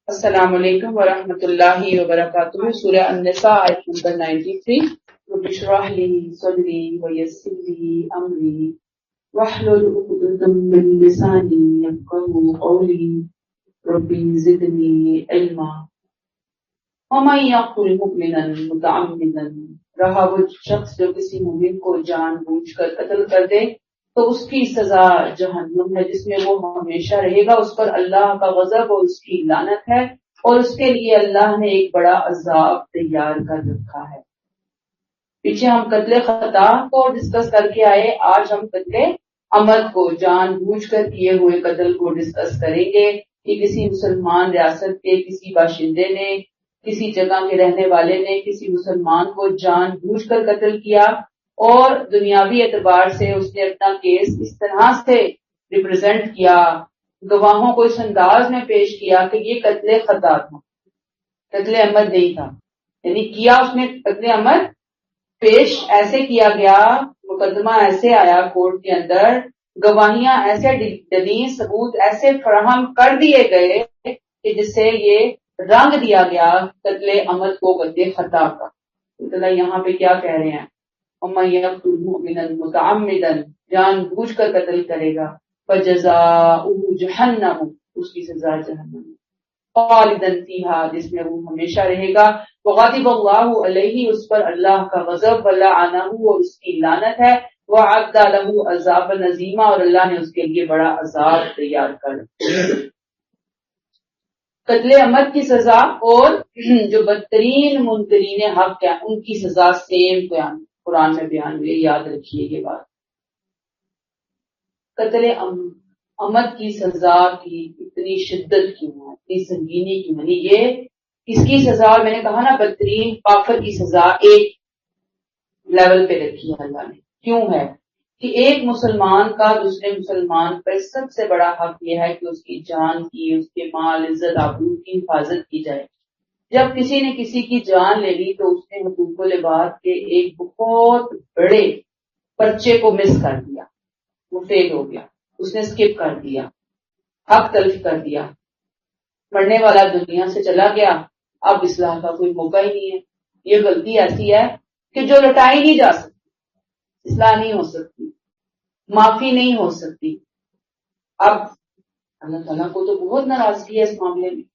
السلام علیکم ورحمۃ اللہ وبرکاتہ۔ سورہ النساء آیت نمبر 93۔ رب اشرح لی صدری ویسر لی امری واحلل عقدۃ من لسانی یفقهوا قولی رب زدنی علما۔ ومن یقتل مؤمنا متعمدا، رہا وہ شخص جو کسی مومن کو جان بوجھ کر قتل کر دے تو اس کی سزا جہنم ہے، جس میں وہ ہمیشہ رہے گا، اس پر اللہ کا غضب اور اس کی لعنت ہے، اور اس کے لیے اللہ نے ایک بڑا عذاب تیار کر رکھا ہے۔ پیچھے ہم قتل خطا کو ڈسکس کر کے آئے، آج ہم قتل عمد کو، جان بوجھ کر کیے ہوئے قتل کو ڈسکس کریں گے کہ کسی مسلمان ریاست کے کسی باشندے نے، کسی جگہ کے رہنے والے نے کسی مسلمان کو جان بوجھ کر قتل کیا، اور دنیاوی اعتبار سے اس نے اپنا کیس اس طرح سے ریپرزینٹ کیا، گواہوں کو اس انداز میں پیش کیا کہ یہ قتل خطا تھا، قتل عمد نہیں تھا، یعنی کیا اس نے قتل عمد، پیش ایسے کیا گیا، مقدمہ ایسے آیا کورٹ کے اندر، گواہیاں ایسے دلیل ثبوت ایسے فراہم کر دیے گئے کہ جس سے یہ رنگ دیا گیا قتل عمد کو قتل خطا کا۔ اللہ یہاں پہ کیا کہہ رہے ہیں؟ وَمَن يَقْتُلْ مُؤْمِنًا مُتَعَمِّدًا، جان بوجھ کر قتل کرے گا، فَجَزَاؤُهُ جَهَنَّمُ، اس کی سزا جہنم، خالداً فیہا، جس میں وہ ہمیشہ رہے گا، وغضب اللہ علیہ، اس پر اللہ کا غضب، ولعنہ، اور اس کی لعنت ہے، وَأَعَدَّ لَهُ عَذَابًا عَظِیمًا، اور اللہ نے اس کے لیے بڑا عذاب تیار کر رکھا۔ قتل عمد کی سزا اور جو بدترین منکرین حق ہیں ان کی سزا سیم قرآن میں بیان ہوئی، یاد رکھیے یہ بات۔ قتل عمد کی سزا کی اتنی شدت کیوں ہے، اتنی سنگینی کیوں ہے؟ یہ اس کی سزا، میں نے کہا نا بدترین کافر کی سزا ایک لیول پہ رکھی ہے اللہ نے۔ کیوں ہے؟ کہ ایک مسلمان کا دوسرے مسلمان پر سب سے بڑا حق یہ ہے کہ اس کی جان کی، اس کے مال، عزت، آبرو کی حفاظت کی جائے۔ جب کسی نے کسی کی جان لے لی تو اس نے حقوق العباد کے ایک بہت بڑے پرچے کو مس کر دیا، وہ فیل ہو گیا، اس نے اسکپ کر دیا، حق تلف کر دیا، مرنے والا دنیا سے چلا گیا، اب اصلاح کا کوئی موقع ہی نہیں ہے۔ یہ غلطی ایسی ہے کہ جو لٹائی نہیں جا سکتی، اصلاح نہیں ہو سکتی، معافی نہیں ہو سکتی۔ اب اللہ تعالیٰ کو تو بہت ناراضگی ہے اس معاملے میں۔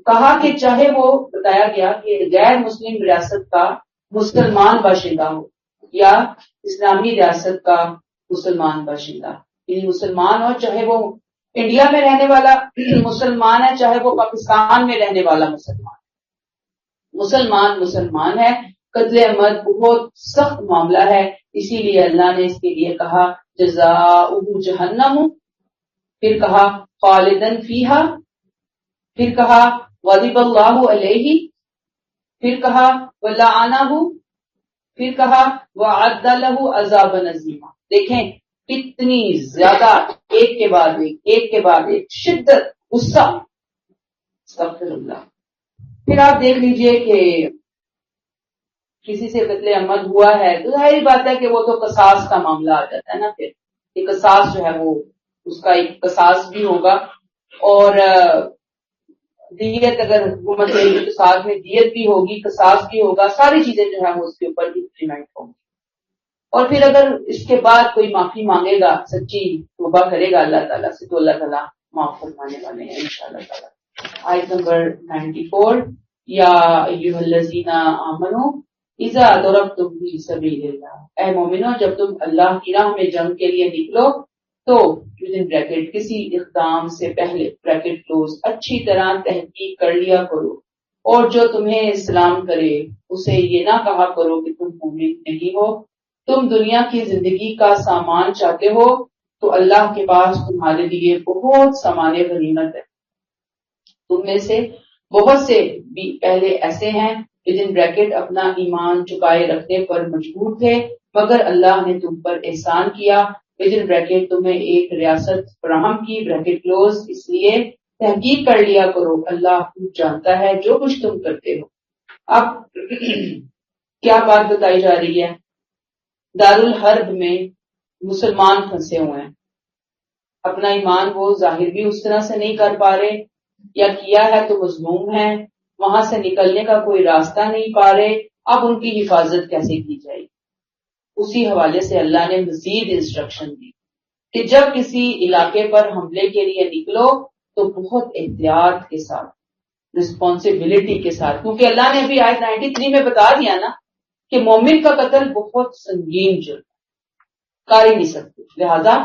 کہا کہ چاہے وہ بتایا گیا کہ غیر مسلم ریاست کا مسلمان باشندہ ہو یا اسلامی ریاست کا مسلمان باشندہ، یعنی مسلمان ہو، چاہے وہ انڈیا میں رہنے والا مسلمان ہے، چاہے وہ پاکستان میں رہنے والا مسلمان ہے۔ قتل عمد بہت سخت معاملہ ہے، اسی لیے اللہ نے اس کے لیے کہا جزاؤہ جہنم، پھر کہا خالدن فیہا، پھر کہا غضب اللہ علیہ، پھر کہا ولعنہ، پھر کہا وأعد لہ عذابا عظیما۔ دیکھیں کتنی زیادہ ایک کے بعد ایک شدت، غصہ، استغفر اللہ۔ پھر آپ دیکھ لیجئے کہ کسی سے قتل عمد ہوا ہے تو ظاہر بات ہے کہ وہ تو قصاص کا معاملہ آ جاتا ہے نا، پھر یہ قصاص جو ہے وہ اس کا ایک قصاص بھی ہوگا، اور دیت اگر حکومت ہے تو ساتھ میں دیت بھی ہوگی، قصاص بھی ہوگا، ساری چیزیں جو ہے وہ اس کے اوپر امپلیمنٹ ہوں گی۔ اور پھر اگر اس کے بعد کوئی معافی مانگے گا، سچی توبہ کرے گا اللہ تعالیٰ سے، تو اللہ تعالیٰ معاف فرمانے والے ہیں انشاءاللہ تعالیٰ۔ آیت نمبر 94، یا ایھا الذین آمنوا اذا ضربتم فی سبیل اللہ، اے مومنو جب تم اللہ کی راہ میں جنگ کے لیے نکلو تو بریکٹ کسی اقدام سے پہلے بریکٹ کلوز اچھی طرح تحقیق کر لیا کرو، اور جو تمہیں اسلام کرے اسے یہ نہ کہا کرو کہ تم مومن نہیں ہو۔ تم دنیا کی زندگی کا سامان چاہتے ہو تو اللہ کے پاس تمہارے لیے بہت سامان غنیمت ہے۔ تم میں سے بہت سے بھی پہلے ایسے ہیں بریکٹ اپنا ایمان چکائے رکھنے پر مجبور تھے، مگر اللہ نے تم پر احسان کیا، بریکٹ تمہیں ایک ریاست فراہم کی، بریکٹ کلوز، اس لیے تحقیق کر لیا کرو، اللہ خوب جانتا ہے جو کچھ تم کرتے ہو۔ اب کیا بات بتائی جا رہی ہے؟ دارالحرب میں مسلمان پھنسے ہوئے ہیں، اپنا ایمان وہ ظاہر بھی اس طرح سے نہیں کر پا رہے، یا کیا ہے تو مظلوم ہے، وہاں سے نکلنے کا کوئی راستہ نہیں پا رہے، اب ان کی حفاظت کیسے کی جائے؟ اسی حوالے سے اللہ نے مزید انسٹرکشن دی کہ جب کسی علاقے پر حملے کے لیے نکلو تو بہت احتیاط کے ساتھ، رسپانسبلٹی کے ساتھ، کیونکہ اللہ نے ابھی آیت 93 میں بتا دیا نا کہ مومن کا قتل بہت سنگین جرم کر ہی نہیں سکتے، لہذا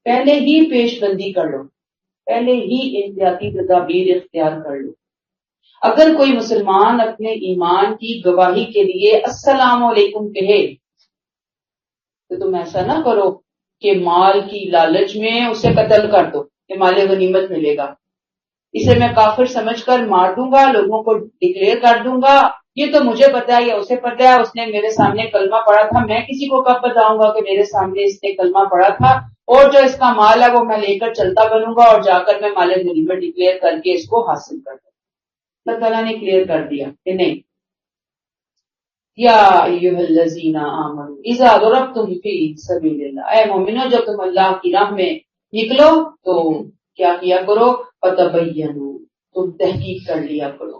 پہلے ہی پیش بندی کر لو، پہلے ہی احتیاطی تدابیر اختیار کر لو۔ اگر کوئی مسلمان اپنے ایمان کی گواہی کے لیے السلام علیکم کہے تو تم ایسا نہ کرو کہ مال کی لالچ میں اسے قتل کر دو کہ مال غنیمت ملے گا، اسے میں کافر سمجھ کر مار دوں گا، لوگوں کو ڈکلیئر کر دوں گا، یہ تو مجھے پتا ہے یا اسے پتا ہے، اس نے میرے سامنے کلمہ پڑھا تھا، میں کسی کو کب بتاؤں گا کہ میرے سامنے اس نے کلمہ پڑھا تھا، اور جو اس کا مال ہے وہ میں لے کر چلتا بنوں گا اور جا کر میں مال غنیمت ڈکلیئر کر کے اس کو حاصل کر دوں۔ اللہ تعالیٰ نے کلیئر کر دیا کہ نہیں، یا ایھا الذین آمنوا اذا ضربتم فی سبیل اللہ، اے مومنو جب تم اللہ کی راہ میں نکلو تو کیا کیا کرو، فتبینوا، تم تحقیق کر لیا کرو،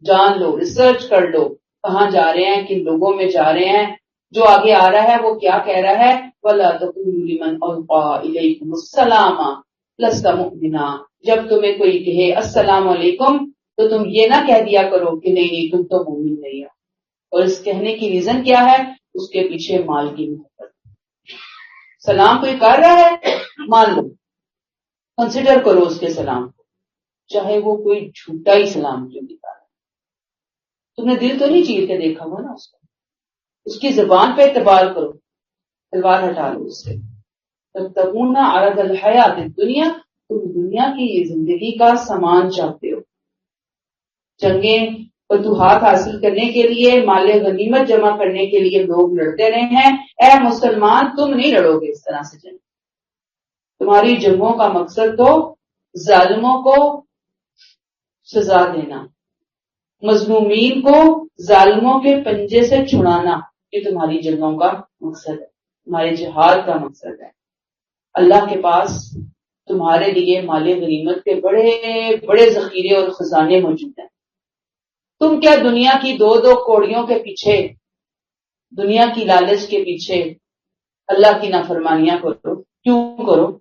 جان لو، ریسرچ کر لو کہاں جا رہے ہیں، کن لوگوں میں جا رہے ہیں، جو آگے آ رہا ہے وہ کیا کہہ رہا ہے، وَلَا تَقُولُوا لِمَنْ أَلْقَىٰ إِلَيْكُمُ السَّلَامَ لَسْتَ مُؤْمِنًا، جب تمہیں کوئی کہے السلام علیکم تو تم یہ نہ کہہ دیا کرو کہ نہیں تم تو مومن نہیں ہو، اور اس کہنے کی ریزن کیا ہے، اس کے پیچھے مال کی محبت۔ سلام کوئی کر رہا ہے، مان لو، کنسیڈر کرو اس کے سلام کو، چاہے وہ کوئی جھوٹا ہی سلام کیوں نہیں کر رہا، تم نے دل تو نہیں چیر کے دیکھا ہوا نا اس کو، اس کی زبان پہ اعتبار کرو، تلوار ہٹا لو اس سے۔ تبتغون عرض الحیات الدنیا، تم دنیا کی زندگی کا سامان چاہتے ہو، جنگیں فتوحات حاصل کرنے کے لیے، مال غنیمت جمع کرنے کے لیے لوگ لڑتے رہے ہیں، اے مسلمان تم نہیں لڑو گے اس طرح سے جنگ، تمہاری جنگوں کا مقصد تو ظالموں کو سزا دینا، مظلومین کو ظالموں کے پنجے سے چھڑانا، یہ تمہاری جنگوں کا مقصد ہے، تمہارے جہاد کا مقصد ہے۔ اللہ کے پاس تمہارے لیے مال غنیمت کے بڑے بڑے ذخیرے اور خزانے موجود ہیں، تم کیا دنیا کی دو دو کوڑیوں کے پیچھے، دنیا کی لالچ کے پیچھے اللہ کی نافرمانیاں کرو، کیوں کرو؟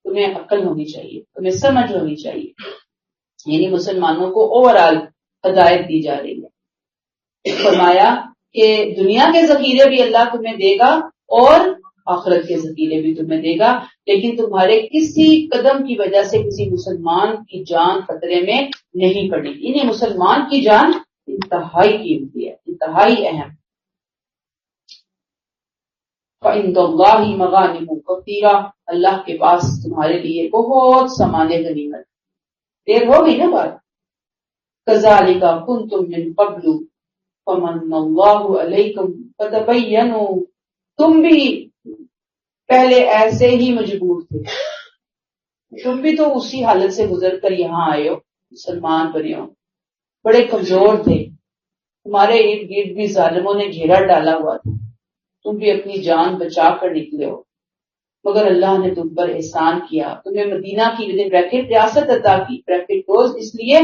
تمہیں عقل ہونی چاہیے، تمہیں سمجھ ہونی چاہیے، یعنی مسلمانوں کو اوور آل ہدایت دی جا رہی ہے۔ فرمایا کہ دنیا کے ذخیرے بھی اللہ تمہیں دے گا اور آخرت کے ذخیرے بھی تمہیں دے گا، لیکن تمہارے کسی قدم کی وجہ سے کسی مسلمان کی جان خطرے میں نہیں پڑے گی، یعنی مسلمان کی جان انتہائی قیمتی ہے، انتہائی اہم۔ فَعِندَ اللَّهِ مَغَانِمُ كَثِيرَةٌ، اللہ کے پاس تمہارے لیے بہت سامان غنیمت۔ دیر ہو گئی نا بات، كَذَلِكَ كُنتُم مِّن قَبْلُ فَمَنَّ اللَّهُ عَلَيْكُمْ فَتَبَيَّنُوا، تم بھی پہلے ایسے ہی مجبور تھے، تم بھی تو اسی حالت سے گزر کر یہاں آئے ہو، مسلمان بنے ہو، بڑے کمزور تھے، تمہارے ارد گرد بھی ظالموں نے گھیرا ڈالا ہوا تھا، تم بھی اپنی جان بچا کر نکلے ہو، مگر اللہ نے تم پر احسان کیا، تمہیں مدینہ کی بریکٹ ریاست عطا کی، بریکٹ روز اس لیے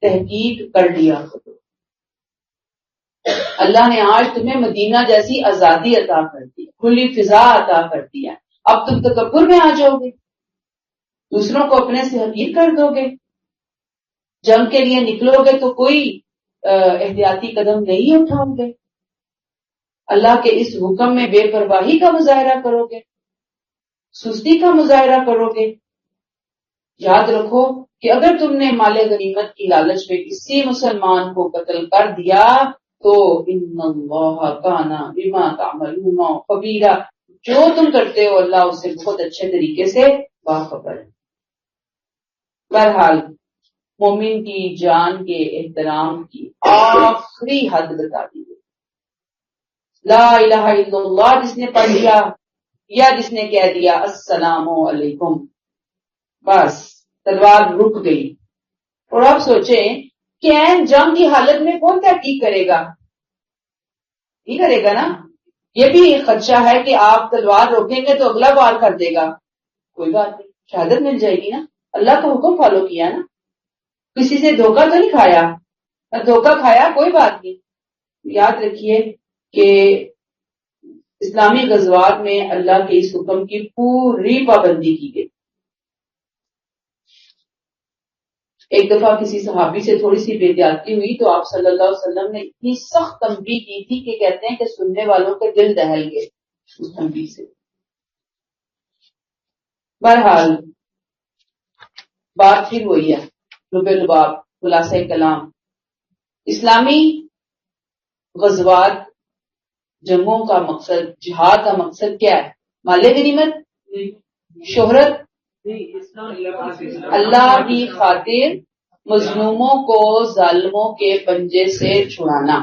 تحقیق کر لیا کرو، اللہ نے آج تمہیں مدینہ جیسی آزادی عطا کر دی، کھلی فضا عطا کر دی ہے، اب تم تکبر میں آ جاؤ گے، دوسروں کو اپنے سے حقیر کر دو گے، جنگ کے لیے نکلو گے تو کوئی احتیاطی قدم نہیں اٹھاؤ گے، اللہ کے اس حکم میں بے پرواہی کا مظاہرہ کرو گے، سستی کا مظاہرہ کرو گے۔ یاد رکھو کہ اگر تم نے مال غنیمت کی لالچ میں کسی مسلمان کو قتل کر دیا تو ان اللہ کان بما تعملون خبیرا، جو تم کرتے ہو اللہ اس سے بہت اچھے طریقے سے باخبر ہے۔ بہرحال مومن کی جان کے احترام کی آخری حد بتا دی گئی، لا الہ الا اللہ جس نے پڑھ لیا یا جس نے کہہ دیا السلام علیکم، بس تلوار رک گئی۔ اور آپ سوچیں کہ این جنگ کی حالت میں کون تحقیق کرے گا؟ نہیں کرے گا نا، یہ بھی خدشہ ہے کہ آپ تلوار روکیں گے تو اگلا وار کر دے گا، کوئی بات نہیں، شہادت مل جائے گی نا، اللہ کا حکم فالو کیا نا، کسی سے دھوکہ تو نہیں کھایا، دھوکہ کھایا کوئی بات نہیں۔ یاد رکھیے کہ اسلامی غزوات میں اللہ کے اس حکم کی پوری پابندی کی گئی۔ ایک دفعہ کسی صحابی سے تھوڑی سی بے احتیاطی ہوئی تو آپ صلی اللہ علیہ وسلم نے اتنی سخت تنبیہ کی تھی کہ کہتے ہیں کہ سننے والوں کے دل دہل گئے اس تنبیہ سے۔ بہرحال بات پھر وہی ہے، لب لباب، خلاصہ کلام، اسلامی غزوات جنگوں کا مقصد، جہاد کا مقصد کیا ہے؟ مال غنیمت، شہرت، اللہ کی خاطر مظلوموں کو ظالموں کے پنجے سے چھڑانا۔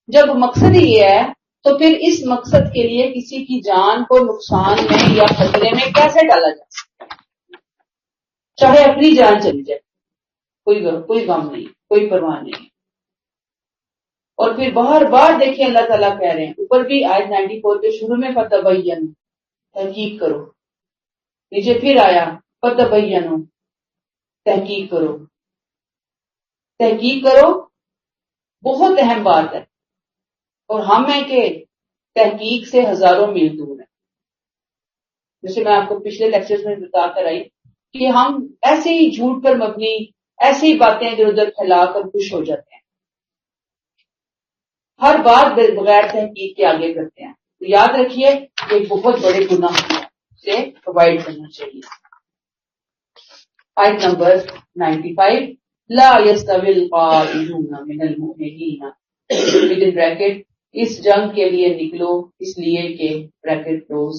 جب مقصد ہی یہ ہے تو پھر اس مقصد کے لیے کسی کی جان کو نقصان میں یا خطرے میں کیسے ڈالا جا سکتا ہے؟ چاہے اپنی جان چلی جائے، کوئی غم نہیں، کوئی پرواہ نہیں۔ اور پھر بار بار دیکھیں اللہ تعالیٰ کہہ رہے ہیں، اوپر بھی آیت 94 کے شروع میں فتبین، تحقیق کرو، نیچے پھر آیا فتبینوا، تحقیق کرو۔ تحقیق کرو بہت اہم بات ہے، اور ہم ہیں کہ تحقیق سے ہزاروں میل دور ہیں۔ جیسے میں آپ کو پچھلے لیکچر میں بتا کر آئی کہ ہم ایسے ہی جھوٹ پر مبنی ایسی ہی باتیں ادھر ادھر پھیلا کر خوش ہو جاتے ہیں، ہر بات بغیر تحقیق کے آگے کرتے ہیں۔ تو یاد رکھیے کہ بہت بڑے گناہ سے اوائڈ کرنا چاہیے۔ آیت نمبر 95، لا يستوي القاعدون من المؤمنین، ودن بریکٹ اس جنگ کے لیے نکلو اس لیے کہ بریکٹ کلوز،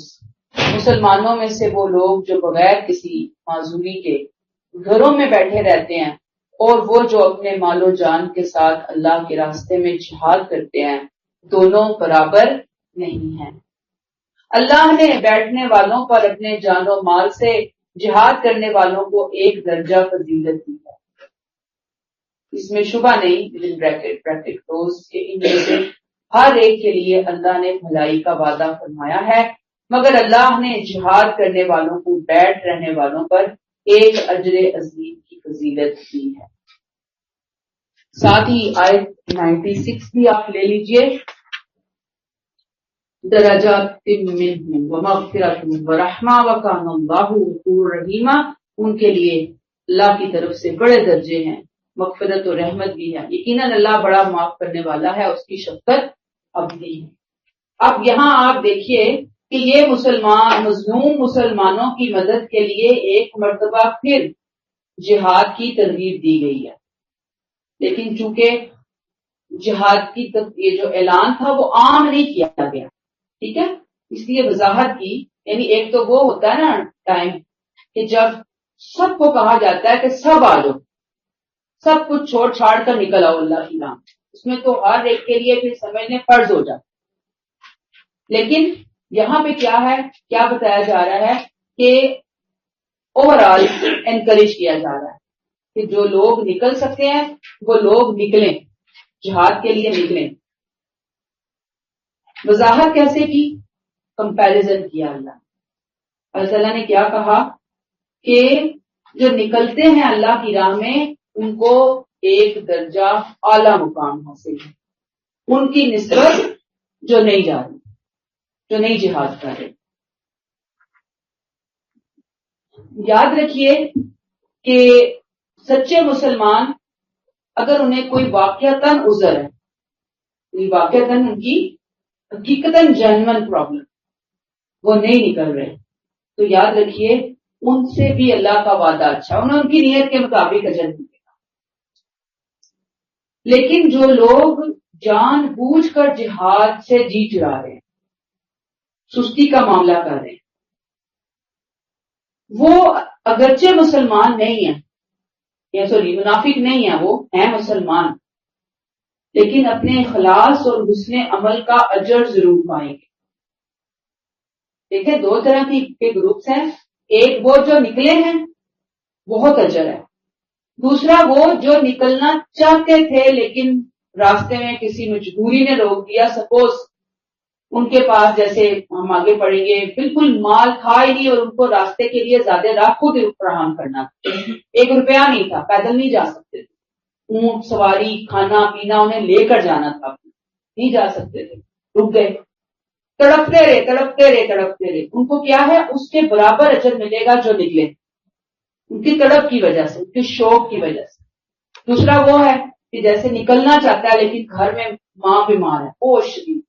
مسلمانوں میں سے وہ لوگ جو بغیر کسی معذوری کے گھروں میں بیٹھے رہتے ہیں، اور وہ جو اپنے مال و جان کے ساتھ اللہ کے راستے میں جہاد کرتے ہیں، دونوں برابر نہیں ہیں۔ اللہ نے بیٹھنے والوں پر اپنے جان و مال سے جہاد کرنے والوں کو ایک درجہ فضیلت دی ہے، اس میں شبہ نہیں بریکٹ کلوز کہ ان میں سے ہر ایک کے لیے اللہ نے بھلائی کا وعدہ فرمایا ہے، مگر اللہ نے جہاد کرنے والوں کو بیٹھ رہنے والوں پر ایک اجر عظیم کی فضیلت دی ہے۔ ساتھ ہی آیت 96 بھی آپ لے لیجئے، درجات منہ ومغفرۃ ورحمہ وکان اللہ غفورا رحیما، ان کے لیے اللہ کی طرف سے بڑے درجے ہیں، مغفرت و رحمت بھی ہے، یقیناً اللہ بڑا معاف کرنے والا ہے، اس کی شفقت ابدی ہے۔ اب یہاں آپ دیکھیے کہ یہ مظلوم مسلمانوں کی مدد کے لیے ایک مرتبہ پھر جہاد کی ترغیب دی گئی ہے، لیکن چونکہ جہاد کی یہ جو اعلان تھا وہ عام نہیں کیا گیا، ٹھیک ہے، اس لیے وضاحت کی، یعنی ایک تو وہ ہوتا ہے نا ٹائم کہ جب سب کو کہا جاتا ہے کہ سب آ جاؤ، سب کچھ چھوڑ چھاڑ کر نکل آؤ اللہ کی راہ، اس میں تو ہر ایک کے لیے پھر سمجھنے فرض ہو جاتا، لیکن یہاں پہ کیا ہے، کیا بتایا جا رہا ہے کہ اوور آل انکریج کیا جا رہا ہے کہ جو لوگ نکل سکتے ہیں وہ لوگ نکلیں، جہاد کے لیے نکلیں۔ وضاحت کیسے کی؟ کمپیریزن کیا اللہ تعالیٰ نے کیا کہا کہ جو نکلتے ہیں اللہ کی راہ میں ان کو ایک درجہ اعلیٰ مقام حاصل ہے، ان کی نسبت جو نہیں جا رہی، جو نہیں جہاد کر رہے۔ یاد رکھیے کہ سچے مسلمان اگر انہیں کوئی واقعتاً عذر ہے، واقعتاً ان کی حقیقتاً جینوئن پرابلم، وہ نہیں نکل رہے، تو یاد رکھیے ان سے بھی اللہ کا وعدہ اچھا، انہیں ان کی نیت کے مطابق اجر ملے گا۔ لیکن جو لوگ جان بوجھ کر جہاد سے جی چرا رہے ہیں، سستی کا معاملہ کر رہے ہیں، وہ اگرچہ مسلمان نہیں ہیں، یا منافق نہیں ہیں، وہ ہیں مسلمان، لیکن اپنے اخلاص اور حسن عمل کا اجر ضرور پائیں گے۔ دیکھیں دو طرح کے گروپس ہیں، ایک وہ جو نکلے ہیں بہت اجر ہے، دوسرا وہ جو نکلنا چاہتے تھے لیکن راستے میں کسی مجبوری نے روک دیا، سپوز ان کے پاس جیسے ہم آگے پڑھیں گے بالکل مال تھا ہی نہیں اور ان کو راستے کے لیے زیادہ راہ خود فراہم کرنا تھا. 1 روپیہ نہیں تھا, پیدل نہیں جا سکتے تھے, اونٹ سواری کھانا پینا انہیں لے کر جانا تھا, نہیں جا سکتے تھے, رک گئے, تڑپتے رہے تڑپتے رہے تڑپتے رہے. ان کو کیا ہے اس کے برابر اجر ملے گا جو نکلے, ان کی تڑپ کی وجہ سے, ان کے شوق کی وجہ سے. دوسرا وہ ہے کہ جیسے نکلنا چاہتا ہے لیکن گھر میں ماں بیمار ہے, بہت شدید,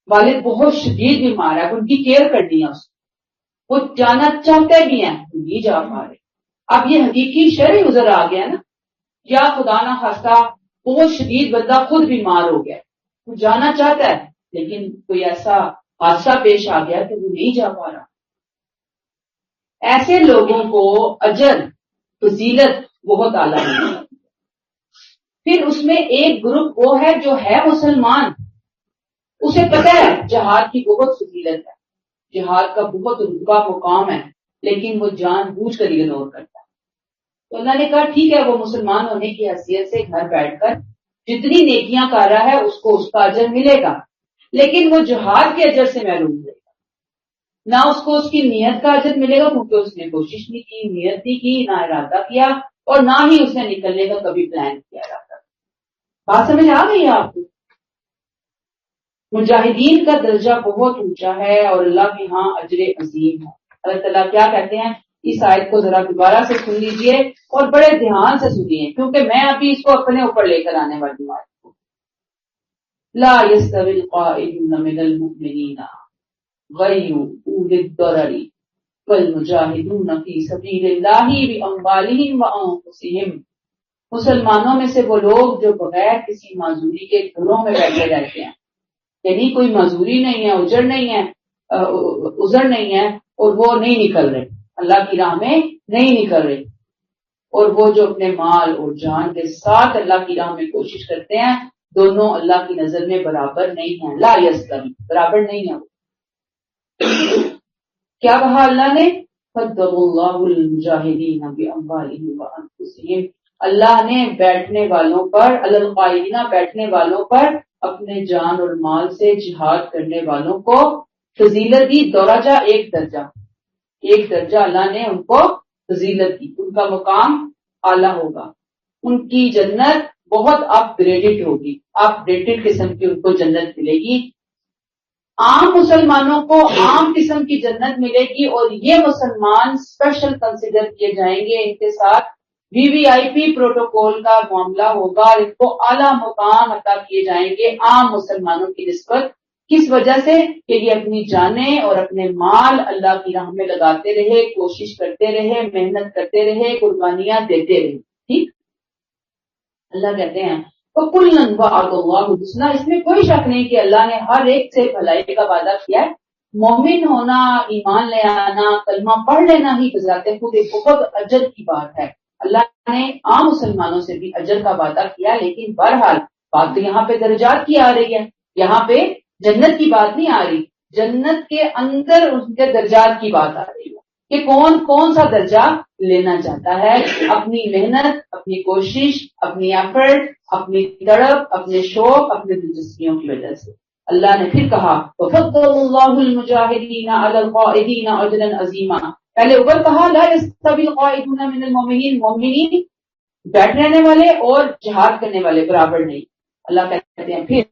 والد بہت شدید بیمار ہے, ان کی کیئر کرنی ہے اس کو, وہ جانا چاہتے بھی ہیں نہیں جا پا رہے. اب یہ حقیقی شرعی عذر آ گیا نا, یا خدا نہ خواستہ بہت شدید بندہ خود بیمار ہو گیا, وہ جانا چاہتا ہے لیکن کوئی ایسا حادثہ پیش آ گیا کہ وہ نہیں جا پا رہا. ایسے لوگوں کو اجر فضیلت بہت اعلیٰ ہے. پھر اس میں ایک گروپ وہ ہے جو ہے مسلمان, اسے پتہ ہے جہاد کی بہت فضیلت ہے, جہاد کا بہت رتبہ مقام ہے, لیکن وہ جان بوجھ کر اگنور کرتا ہے. تو اللہ نے کہا ٹھیک ہے, وہ مسلمان ہونے کی حیثیت سے گھر بیٹھ کر جتنی نیکیاں کر رہا ہے اس کو اس کا اجر ملے گا, لیکن وہ جہاد کے اجر سے محروم رہے گا. نہ اس کو اس کی نیت کا اجر ملے گا کیونکہ اس نے کوشش نہیں کی, نیت نہیں کی, نہ ارادہ کیا, اور نہ ہی اس نے نکلنے کا کبھی پلان کیا ارادہ. بات سمجھ آ گئی آپ کو؟ مجاہدین کا درجہ بہت اونچا ہے اور اللہ کے ہاں اجر عظیم ہے. اللہ تعالیٰ کیا کہتے ہیں, اس آیت کو ذرا دوبارہ سے سن لیجئے اور بڑے دھیان سے سنیے, کیونکہ میں ابھی اس کو اپنے اوپر لے کر آنے والی ہوں. لا يستوي القائدون من المؤمنین غیر اولی الضرر والمجاہدون فی سبیل اللہ باموالہم وانفسہم. مسلمانوں میں سے وہ لوگ جو بغیر کسی معذوری کے گھروں میں بیٹھے رہتے ہیں, یعنی کوئی معذوری نہیں ہے, عذر نہیں ہے اور وہ نہیں نکل رہے, اللہ کی راہ میں نہیں نکل رہے, اور وہ جو اپنے مال اور جان کے ساتھ اللہ کی راہ میں کوشش کرتے ہیں, دونوں اللہ کی نظر میں برابر نہیں ہیں. لا یستوی, برابر نہیں ہے. کیا کہا اللہ نے, فضل اللہ المجاہدین باموالہم وانفسہم, اللہ نے بیٹھنے والوں پر, القائدین بیٹھنے والوں پر اپنے جان اور مال سے جہاد کرنے والوں کو فضیلت دی. درجہ ایک درجہ اللہ نے ان کو فضیلت دی, ان کا مقام اعلیٰ ہوگا, ان کی جنت بہت اپ گریڈڈ ہوگی, اپ ڈیٹڈ قسم کی ان کو جنت ملے گی. عام مسلمانوں کو عام قسم کی جنت ملے گی, اور یہ مسلمان اسپیشل کنسیڈر کیے جائیں گے, ان کے ساتھ VIP پروٹوکول کا معاملہ ہوگا, اور ان کو اعلیٰ مقام عطا کیے جائیں گے عام مسلمانوں کی نسبت. کس وجہ سے کہ یہ اپنی جانیں اور اپنے مال اللہ کی راہ میں لگاتے رہے, کوشش کرتے رہے, محنت کرتے رہے, قربانیاں دیتے رہے. ٹھیک, اللہ کہتے ہیں وَكُلًّا وَعَدَ اللَّهُ الْحُسْنَىٰ, اس میں کوئی شک نہیں کہ اللہ نے ہر ایک سے بھلائی کا وعدہ کیا ہے. مومن ہونا, ایمان لے آنا, کلمہ پڑھ لینا ہی بذات خود ایک بہت اجر کی بات ہے. اللہ نے عام مسلمانوں سے بھی اجر کا وعدہ کیا, لیکن بہرحال بات تو یہاں پہ درجات کی آ رہی ہے, یہاں پہ جنت کی بات نہیں آ رہی, جنت کے اندر ان کے درجات کی بات آ رہی ہے کہ کون کون سا درجہ لینا چاہتا ہے, اپنی محنت, اپنی کوشش, اپنی ایفرٹ, اپنی تڑپ, اپنے شوق, اپنے دلچسپیوں کی وجہ سے. اللہ نے پھر کہا وَفَضَّلَ اللَّهُ الْمُجَاهِدِينَ عَلَى الْقَائِدِينَ أَجْرًا عَظِيمًا. پہلے اوپر کہا لا يَسْتَوِي الْقَائِدُونَ مِنَ الْمُؤْمِنِينَ, مومنین بیٹھ رہنے والے اور جہاد کرنے والے برابر نہیں. اللہ کہتے ہیں پھر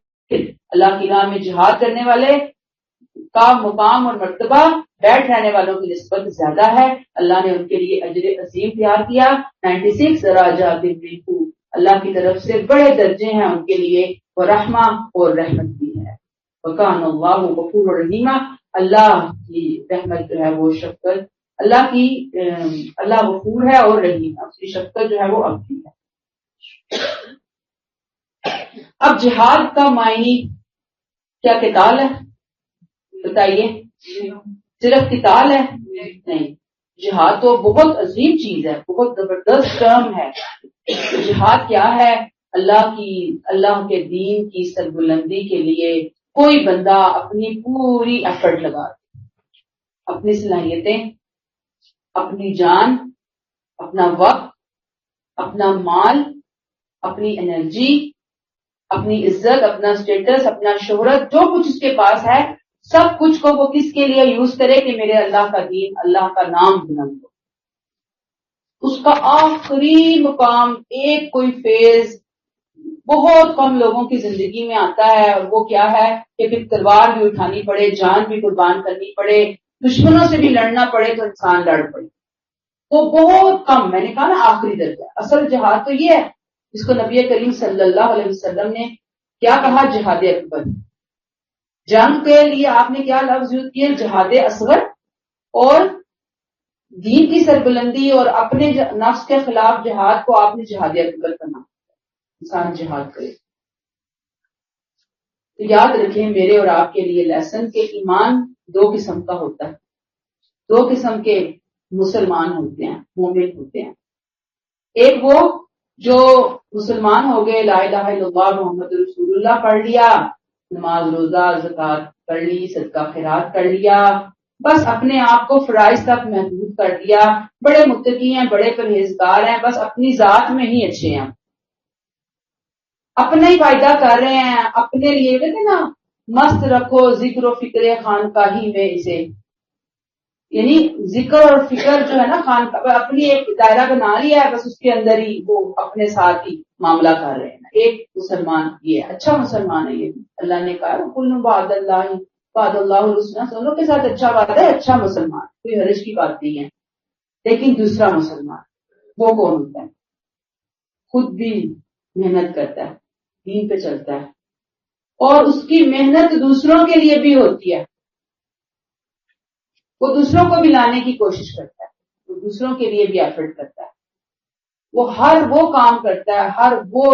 اللہ کی راہ میں جہاد کرنے والے کا مقام اور مرتبہ بیٹھ رہنے والوں کی نسبت زیادہ ہے. اللہ نے ان کے لیے اجر عظیم تیار کیا. 96 درجات منہ, اللہ کی طرف سے بڑے درجے ہیں ان کے لیے, وہ رحمہ اور رحمت بھی ہے. وکان اللہ غفور رحیم, اللہ کی رحمت جو ہے وہ شفقت, اللہ غفور ہے اور رحیم, اس کی شفقت جو ہے وہ اب بھی ہے. اب جہاد کا معنی کیا قتال ہے؟ بتائیے, صرف قتال ہے؟ نہیں, جہاد تو بہت عظیم چیز ہے, بہت زبردست ٹرم ہے. جہاد کیا ہے؟ اللہ کے دین کی سربلندی کے لیے کوئی بندہ اپنی پوری ایفرٹ لگا دے, اپنی صلاحیتیں, اپنی جان, اپنا وقت, اپنا مال, اپنی انرجی, اپنی عزت، اپنا اسٹیٹس، اپنا شہرت، جو کچھ اس کے پاس ہے، سب کچھ کو وہ کس کے لیے یوز کرے کہ میرے اللہ کا دین، اللہ کا نام بلند ہو. اس کا آخری مقام ایک کوئی فیز بہت کم لوگوں کی زندگی میں آتا ہے، اور وہ کیا ہے کہ پھر تلوار بھی اٹھانی پڑے، جان بھی قربان کرنی پڑے، دشمنوں سے بھی لڑنا پڑے تو انسان لڑ پڑے. وہ بہت کم، میں نے کہا نا آخری درجہ. اصل جہاد تو یہ ہے جس کو نبی کریم صلی اللہ علیہ وسلم نے کیا کہا، جہاد اکبر. جنگ کے لیے آپ نے کیا لفظ یوز کیے، جہاد اصغر. اور دین کی سربلندی اور اپنے نفس کے خلاف جہاد کو آپ نے جہاد اکبر کا نام. انسان جہاد کرے. تو یاد رکھیں میرے اور آپ کے لیے لیسن کہ ایمان دو قسم کا ہوتا ہے. دو قسم کے مسلمان ہوتے ہیں، مومن ہوتے ہیں. ایک وہ جو مسلمان ہو گئے، لا الہ الا اللہ محمد رسول اللہ پڑھ لیا، نماز روزہ زکوٰۃ کر لی، صدقہ خیرات کر لیا، بس اپنے آپ کو فرائض تک محدود کر دیا، بڑے متقی ہیں، بڑے پرہیزگار ہیں، بس اپنی ذات میں ہی اچھے ہیں، اپنا ہی فائدہ کر رہے ہیں، اپنے لیے کہتے نا مست رکھو ذکر و فکر خانقاہی میں اسے. یعنی ذکر اور فکر جو ہے نا خان اپنی ایک دائرہ بنا لیا ہے، بس اس کے اندر ہی وہ اپنے ساتھ ہی معاملہ کر رہے ہیں. ایک مسلمان یہ اچھا مسلمان ہے. یہ اللہ نے کہا کل بعد اللہ الحسنی، دونوں کے ساتھ اچھا بات ہے، اچھا مسلمان، کوئی حرج کی بات نہیں ہے. لیکن دوسرا مسلمان وہ کون ہوتا ہے؟ خود بھی محنت کرتا ہے، دین پہ چلتا ہے، اور اس کی محنت دوسروں کے لیے بھی ہوتی ہے. وہ دوسروں کو بھی لانے کی کوشش کرتا ہے، وہ دوسروں کے لیے بھی ایفرٹ کرتا ہے. وہ ہر وہ کام کرتا ہے، ہر وہ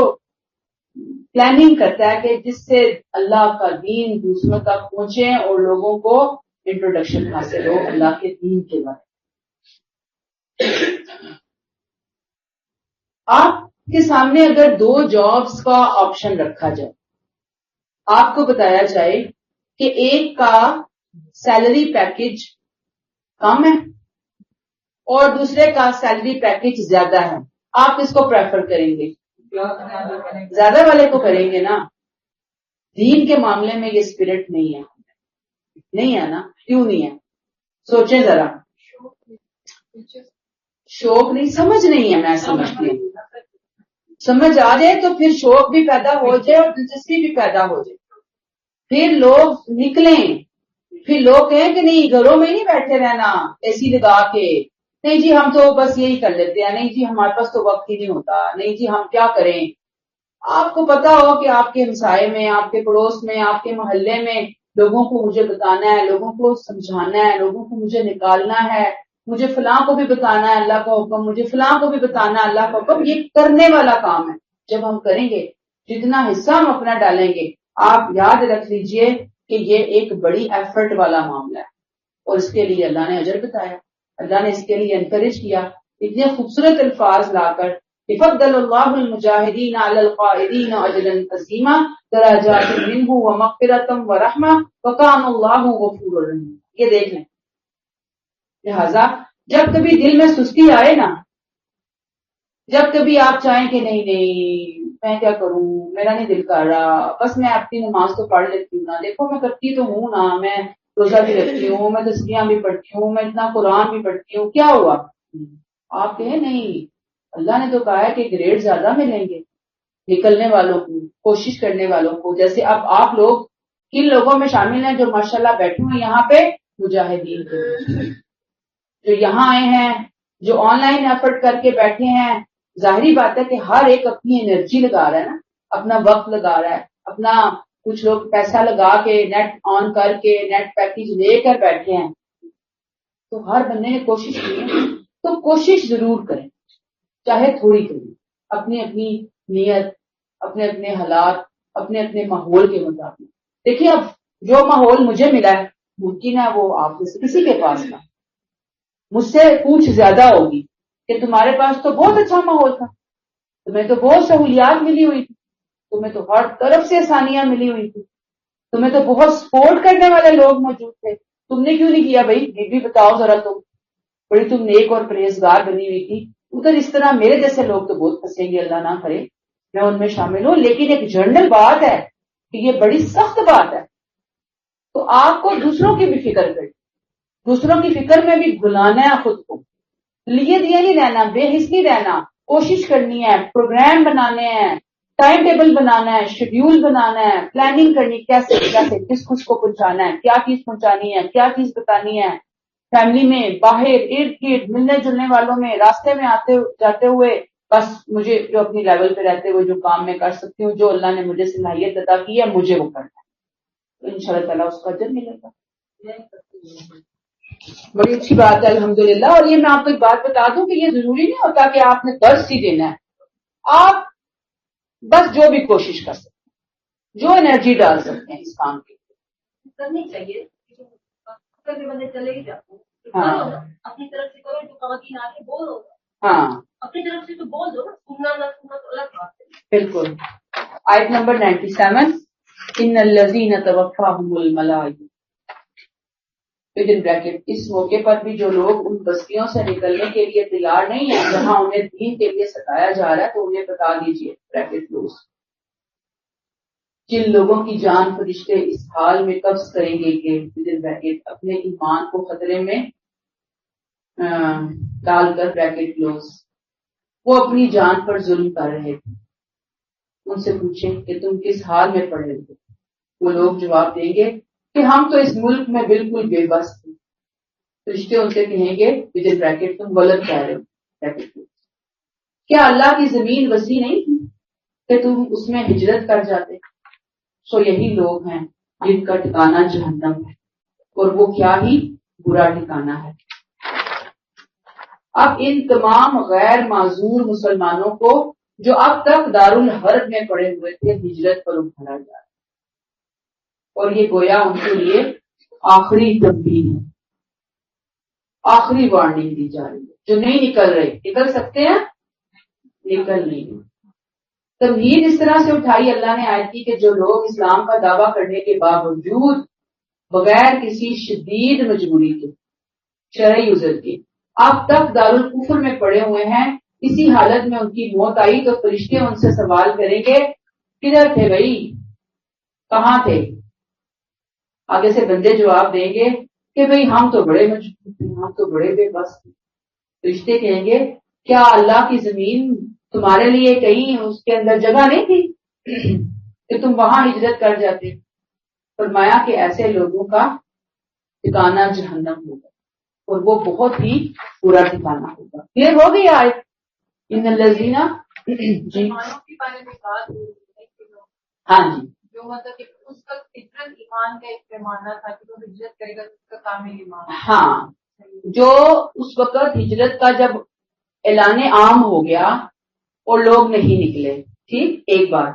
پلاننگ کرتا ہے کہ جس سے اللہ کا دین دوسروں تک پہنچے اور لوگوں کو انٹروڈکشن حاصل ہو اللہ کے دین کے بارے میں. آپ کے سامنے اگر دو جابز کا آپشن رکھا جائے، آپ کو بتایا جائے کہ ایک کا سیلری پیکج کم ہے اور دوسرے کا سیلری پیکج زیادہ ہے، آپ کس کو پریفر کریں گے؟ زیادہ والے کو کریں گے نا. دین کے معاملے میں یہ اسپرٹ نہیں ہے، نہیں ہے نا. کیوں نہیں ہے؟ سوچیں ذرا. شوق نہیں، سمجھ نہیں ہے. میں سمجھتی ہوں سمجھ آ جائے تو پھر شوق بھی پیدا ہو جائے اور دلچسپی بھی پیدا ہو جائے، پھر لوگ نکلیں. پھر لوگ کہیں کہ نہیں گھروں میں نہیں بیٹھے رہنا اے سی لگا کے، نہیں جی ہم تو بس یہی کر لیتے ہیں، نہیں جی ہمارے پاس تو وقت ہی نہیں ہوتا، نہیں جی ہم کیا کریں. آپ کو پتا ہو کہ آپ کے ہمسائے میں، آپ کے پڑوس میں، آپ کے محلے میں لوگوں کو مجھے بتانا ہے، لوگوں کو سمجھانا ہے، لوگوں کو مجھے نکالنا ہے، مجھے فلاں کو بھی بتانا ہے اللہ کا حکم، مجھے فلاں کو بھی بتانا ہے اللہ کا حکم. یہ کرنے والا کام ہے. جب ہم کریں گے، جتنا حصہ ہم اپنا ڈالیں گے، آپ یاد رکھ لیجئے کہ یہ ایک بڑی ایفرٹ والا معاملہ ہے، اور اس کے لیے اللہ نے اجر بتایا، اللہ نے اس کے لیے انکریج کیا. اتنے خوبصورت الفاظ لا کر فضل اللہ المجاہدین علی القائدین اجرا عظیما درجات منہ ومغفرۃ ورحمہ وکان اللہ غفورا رحیما. یہ دیکھ لیں. لہذا جب کبھی دل میں سستی آئے نا، جب کبھی آپ چاہیں کہ نہیں نہیں میں کیا کروں، میرا نہیں دل کر رہا، بس میں اپنی نماز تو پڑھ لیتی ہوں نا، دیکھو میں کرتی تو ہوں نا، میں روزہ بھی رکھتی ہوں، میں تسبیحاں بھی پڑھتی ہوں، میں اتنا قرآن بھی پڑھتی ہوں، کیا ہوا؟ آپ کہیں نہیں، اللہ نے تو کہا ہے کہ گریڈ زیادہ ملیں گے نکلنے والوں کو، کوشش کرنے والوں کو. جیسے اب آپ لوگ کن لوگوں میں شامل ہیں جو ماشاءاللہ بیٹھے ہوئے یہاں پہ؟ مجاہدین کے جو یہاں آئے ہیں، جو آن لائن ایفرٹ کر کے بیٹھے ہیں. ظاہری بات ہے کہ ہر ایک اپنی انرجی لگا رہا ہے نا، اپنا وقت لگا رہا ہے، اپنا کچھ لوگ پیسہ لگا کے نیٹ آن کر کے نیٹ پیکج لے کر بیٹھے ہیں. تو ہر بندے نے کوشش کی ہے، تو کوشش ضرور کریں، چاہے تھوڑی کریں، اپنی اپنی نیت، اپنے اپنے حالات، اپنے اپنے ماحول کے مطابق. دیکھیے اب جو ماحول مجھے ملا ہے ممکن ہے وہ آپ میں سے کسی کے پاس نہ، مجھ سے پوچھ زیادہ ہوگی کہ تمہارے پاس تو بہت اچھا ماحول تھا، تمہیں تو بہت سہولیات ملی ہوئی تھی، تمہیں تو ہر طرف سے آسانیاں ملی ہوئی تھی، تمہیں تو بہت سپورٹ کرنے والے لوگ موجود تھے، تم نے کیوں نہیں کیا بھائی؟ یہ بھی بتاؤ ذرا. تم بڑی تم نیک اور پرہیزگار بنی ہوئی تھی. ادھر اس طرح میرے جیسے لوگ تو بہت پھنسیں گے، اللہ نہ کرے، میں ان میں شامل ہوں، لیکن ایک جنرل بات ہے کہ یہ بڑی سخت بات ہے، تو آپ کو دوسروں کی بھی فکر کریں، دوسروں کی فکر میں بھی بھلانا ہے خود کو، لیے دیا نہیں رہنا، بے حس نہیں رہنا، کوشش کرنی ہے، پروگرام بنانے ہیں، ٹائم ٹیبل بنانا ہے، شیڈیول بنانا ہے، پلاننگ کرنی کیسے کیسے کس کو پہنچانا ہے، کیا چیز پہنچانی ہے، کیا چیز بتانی ہے، فیملی میں، باہر، ارد گرد، ملنے جلنے والوں میں، راستے میں آتے جاتے ہوئے، بس مجھے جو اپنی لیول پہ رہتے ہوئے جو کام میں کر سکتی ہوں، جو اللہ نے مجھے صلاحیت عطا کی ہے، مجھے وہ کرنا ہے، تو ان شاء اللہ تعالیٰ اس کا اجر ملے گا۔ بڑی اچھی بات ہے الحمدللہ۔ اور یہ میں آپ کو ایک بات بتا دوں کہ یہ ضروری نہیں ہوتا کہ آپ نے درس ہی دینا ہے، آپ بس جو بھی کوشش کر سکتے ہیں، جو انرجی ڈال سکتے ہیں اس کام کی کرنی چاہیے، بندے چلے ہی جاتے ہیں، ہاں اپنی طرف سے کرو، جو خواتین آ کے بول دو، ہاں اپنی طرف سے تو بول دو، سننا نہ سننا تو الگ بات ہے۔ بالکل۔ آیت نمبر 97، ان الذین توفاہم الملائکہ، اس موقع پر بھی جو لوگ ان بستیوں سے نکلنے کے لیے تیار نہیں ہیں جہاں انہیں دین کے لیے ستایا جا رہا ہے، تو انہیں بتا دیجیے بریکٹ کلوز، جن لوگوں کی جان فرشتے اس حال میں قبض کریں گے کہ بریکٹ اپنے ایمان کو خطرے میں ڈال کر بریکٹ کلوز وہ اپنی جان پر ظلم کر رہے تھے، ان سے پوچھیں کہ تم کس حال میں پڑے تھے، وہ لوگ جواب دیں گے کہ ہم تو اس ملک میں بالکل بے بس تھے، فرشتے ان سے کہیں گے ودن بریکٹ تم غلط کہہ رہے ہو، بریکٹ کیا اللہ کی زمین وسیع نہیں تھی کہ تم اس میں ہجرت کر جاتے؟ سو یہی لوگ ہیں جن کا ٹھکانہ جہنم ہے، اور وہ کیا ہی برا ٹھکانہ ہے۔ اب ان تمام غیر معذور مسلمانوں کو جو اب تک دارالحرب میں پڑے ہوئے تھے ہجرت پر ابھارا جا رہا ہے، اور یہ گویا ان کے لیے آخری تنبیہ ہے، آخری وارننگ دی جا رہی ہے۔ جو نہیں نکل رہے، نکل سکتے ہیں، نکل نہیں۔ تمہید اس طرح سے اٹھائی اللہ نے آیت کی کہ جو لوگ اسلام کا دعویٰ کرنے کے باوجود بغیر کسی شدید مجبوری کے، شرعی عذر کے، اب تک دارالکفر میں پڑے ہوئے ہیں، اسی حالت میں ان کی موت آئی تو فرشتے ان سے سوال کریں گے کدھر تھے بھائی، کہاں تھے؟ آگے سے بندے جواب دیں گے کہ بھئی ہم تو بڑے مجبور تھے، ہم تو بڑے بے بس تھے۔ فرشتے کہیں گے کیا اللہ کی زمین تمہارے لیے کہیں اس کے اندر جگہ نہیں تھی کہ تم وہاں ہجرت کر جاتے؟ فرمایا کہ ایسے لوگوں کا ٹھکانہ جہنم ہوگا، اور وہ بہت ہی برا ٹھکانہ ہوگا۔ کلیئر ہو گئی آیت؟ ان الذین جی مسلمانوں کے بارے میں بات ہو رہی ہے کہ ہاں جی جو مطلب کہ اس کا فطرت ایمان کا ایک پیمانہ تھا کہ وہ ہجرت کرے گا تو اس کا کامل ایمان۔ ہاں، جو اس وقت ہجرت کا جب اعلان عام ہو گیا اور لوگ نہیں نکلے، ٹھیک، ایک بار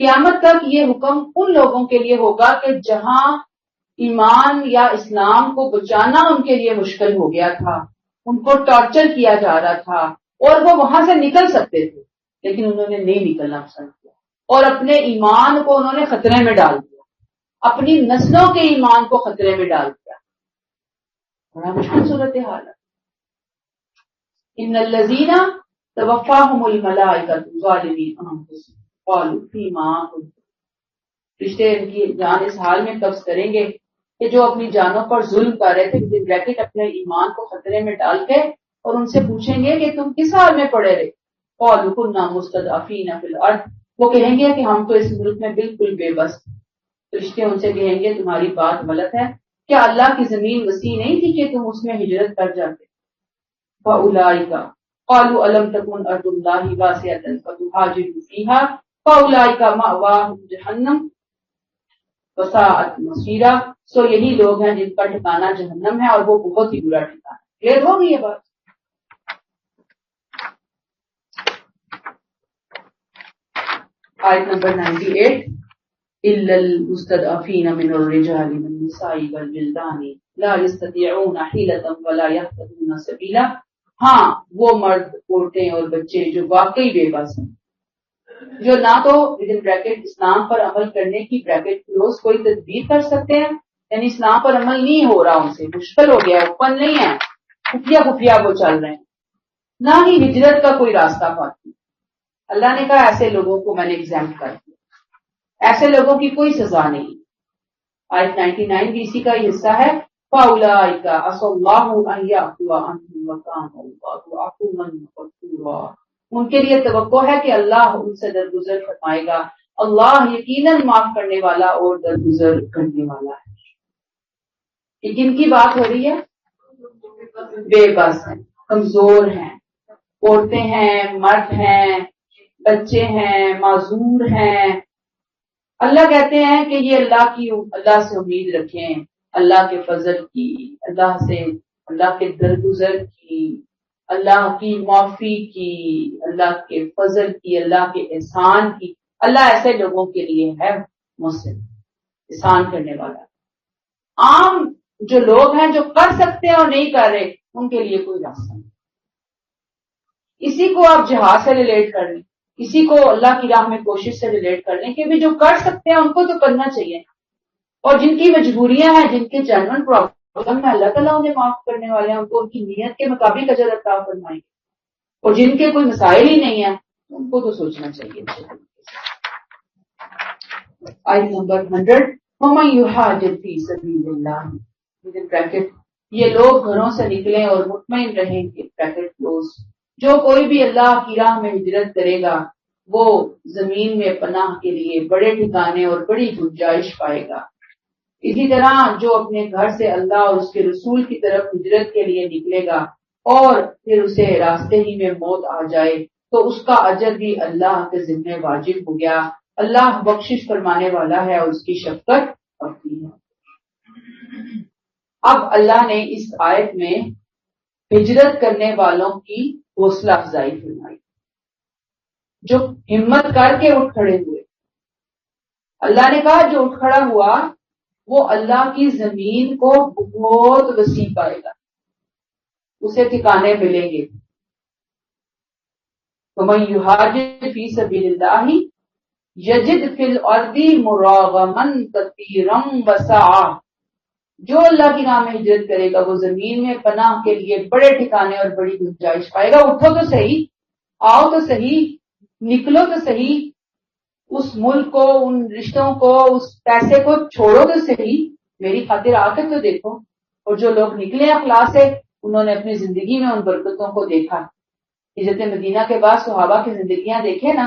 قیامت تک یہ حکم ان لوگوں کے لیے ہوگا کہ جہاں ایمان یا اسلام کو بچانا ان کے لیے مشکل ہو گیا تھا، ان کو ٹارچر کیا جا رہا تھا اور وہ وہاں سے نکل سکتے تھے لیکن انہوں نے نہیں نکلنا پسند کیا، اور اپنے ایمان کو انہوں نے خطرے میں ڈال دیا، اپنی نسلوں کے ایمان کو خطرے میں ڈال دیا۔ بڑا مشکل صورتحال ہے۔ ان الذین توفاہم الملائکۃ ظالمی انفسہم قالوا فیما کنتم، فرشتے ان کی جان اس حال میں قبض کریں گے کہ جو اپنی جانوں پر ظلم کر رہے تھے، بریکٹ اپنے ایمان کو خطرے میں ڈال کے، اور ان سے پوچھیں گے کہ تم کس حال میں پڑے رہے؟ قالوا کنا مستضعفین فی الارض، وہ کہیں گے کہ ہم تو اس ملک میں بالکل بے بس تھے۔ فرشتے ان سے کہیں گے تمہاری بات غلط ہے، کیا اللہ کی زمین وسیع نہیں تھی کہ تم اس میں ہجرت کر جاتے؟ فاولئک قالوا الم تکن ارض اللہ واسعۃ فتہاجروا فیہا فاولئک مأواہم جہنم وساءت مصیرا، سو یہی لوگ ہیں جن کا ٹھکانہ جہنم ہے اور وہ بہت ہی برا ٹھکانہ ہے۔ کلیئر ہو گئی یہ بات؟ آیت نمبر 98، الا المستضعفین من الرجال والنساء والولدان لا یستطیعون حیلۃ ولا یہتدون سبیلا، ہاں وہ مرد، عورتیں اور بچے جو واقعی بے بس ہیں، جو نہ تو ودن بریکٹ اسلام پر عمل کرنے کی بریکٹ کلوز کوئی تدبیر کر سکتے ہیں، یعنی اسلام پر عمل نہیں ہو رہا، ان سے مشکل ہو گیا، اوپن نہیں ہے، خفیہ خفیہ وہ چل رہے ہیں، نہ ہی ہجرت کا کوئی راستہ پاتے، اللہ نے کہا ایسے لوگوں کو میں نے ایگزامپٹ کر دیا، ایسے لوگوں کی کوئی سزا نہیں۔ آیت 99 بھی اسی کا ہی حصہ ہے، فَأُولَٰئِکَ عَسَى اللَّهُ أَن يَعْفُوَ عَنْهُمْ وَكَانَ اللَّهُ عَفُوًّا غَفُورًا۔ ان کے لیے توقع ہے کہ اللہ ان سے درگزر فرمائے گا، اللہ یقیناً معاف کرنے والا اور درگزر کرنے والا ہے۔ یہ کن کی بات ہو رہی ہے؟ بے بس ہیں، کمزور ہیں، عورتیں ہیں، مرد ہیں، بچے ہیں، معذور ہیں۔ اللہ کہتے ہیں کہ یہ اللہ سے امید رکھیں، اللہ کے فضل کی، اللہ کے درگزر کی، اللہ کی معافی کی، اللہ کے فضل کی، اللہ کے احسان کی۔ اللہ ایسے لوگوں کے لیے ہے محسن، احسان کرنے والا۔ عام جو لوگ ہیں جو کر سکتے ہیں اور نہیں کر رہے، ان کے لیے کوئی راستہ نہیں۔ اسی کو آپ جہاد سے ریلیٹ کر لیں، اسی کو اللہ کی راہ میں کوشش سے ریلیٹ کر لیں کہ بھی جو کر سکتے ہیں ان کو تو کرنا چاہیے، اور جن کی مجبوریاں ہیں، جن کے جنرل پرابلم ہے، اللہ تعالیٰ انہیں معاف کرنے والے ہیں، ان کو ان کی نیت کے مطابق اجر عطا فرمائیں گے، اور جن کے کوئی مسائل ہی نہیں ہیں ان کو تو سوچنا چاہیے۔ آیت نمبر 100، وَمَن يُهَاجِرْ فِي سَبِيلِ اللَّهِ، یہ لوگ گھروں سے نکلیں اور مطمئن رہیں کہ بریکٹ کلوز، جو کوئی بھی اللہ کی راہ میں ہجرت کرے گا وہ زمین میں پناہ کے لیے بڑے ٹھکانے اور بڑی گنجائش پائے گا۔ اسی طرح جو اپنے گھر سے اللہ اور اس کے رسول کی طرف ہجرت کے لیے نکلے گا اور پھر اسے راستے ہی میں موت آ جائے تو اس کا اجر بھی اللہ کے ذمہ واجب ہو گیا۔ اللہ بخشش فرمانے والا ہے اور اس کی شفقت ہوتی ہے۔ اب اللہ نے اس آیت میں ہجرت کرنے والوں کی حوصلہ افزائی فرمائی، جو ہمت کر کے اٹھ کھڑے ہوئے۔ اللہ نے کہا جو اٹھ کھڑا ہوا وہ اللہ کی زمین کو بہت وسیع پائے گا، اسے ٹھکانے ملیں گے۔ وَمَن يُهَاجِرْ فِي سَبِيلِ اللَّهِ يَجِدْ فِي الْأَرْضِ مُرَاغَمًا كَثِيرًا وَسَعًا، جو اللہ کی راہ میں ہجرت کرے گا وہ زمین میں پناہ کے لیے بڑے ٹھکانے اور بڑی گنجائش پائے گا۔ اٹھو تو صحیح، آؤ تو صحیح، نکلو تو صحیح، اس ملک کو، ان رشتوں کو، اس پیسے کو چھوڑو تو صحیح، میری خاطر آ کے تو دیکھو۔ اور جو لوگ نکلے اخلاص سے انہوں نے اپنی زندگی میں ان برکتوں کو دیکھا۔ ہجرت مدینہ کے بعد صحابہ کی زندگیاں دیکھیں نا،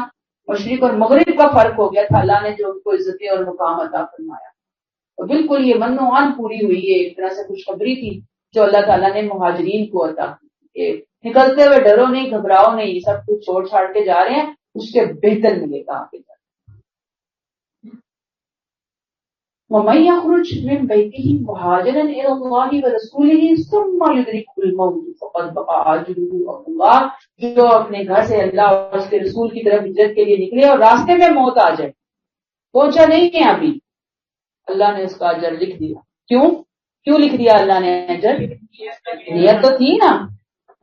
مشرق اور مغرب کا فرق ہو گیا تھا، اللہ نے جو ان کو عزتیں اور مقام عطا فرمایا، اور بالکل یہ من و عن پوری ہوئی ہے، ایک طرح سے خوشخبری تھی جو اللہ تعالیٰ نے مہاجرین کو عطا کی، نکلتے ہوئے ڈرو نہیں، گھبراؤ نہیں، سب کچھ چھوڑ چھاڑ کے جا رہے ہیں، اس سے بہتر ملے گا آگے جا۔ وَمَن يَخْرُجْ مِن بَيْتِهِ مُهَاجِرًا إِلَى اللَّهِ وَرَسُولِهِ ثُمَّ يُدْرِكْهُ الْمَوْتُ فَقَدْ وَقَعَ أَجْرُهُ عَلَى اللَّهِ، جو اپنے گھر سے اللہ اور اس کے رسول کی طرف ہجرت کے لیے نکلے اور راستے میں موت آ جائے، پہنچا نہیں ہے ابھی، اللہ نے اس کا اجر لکھ دیا۔ کیوں لکھ دیا اللہ نے اجر؟ نیت تو تھی نا،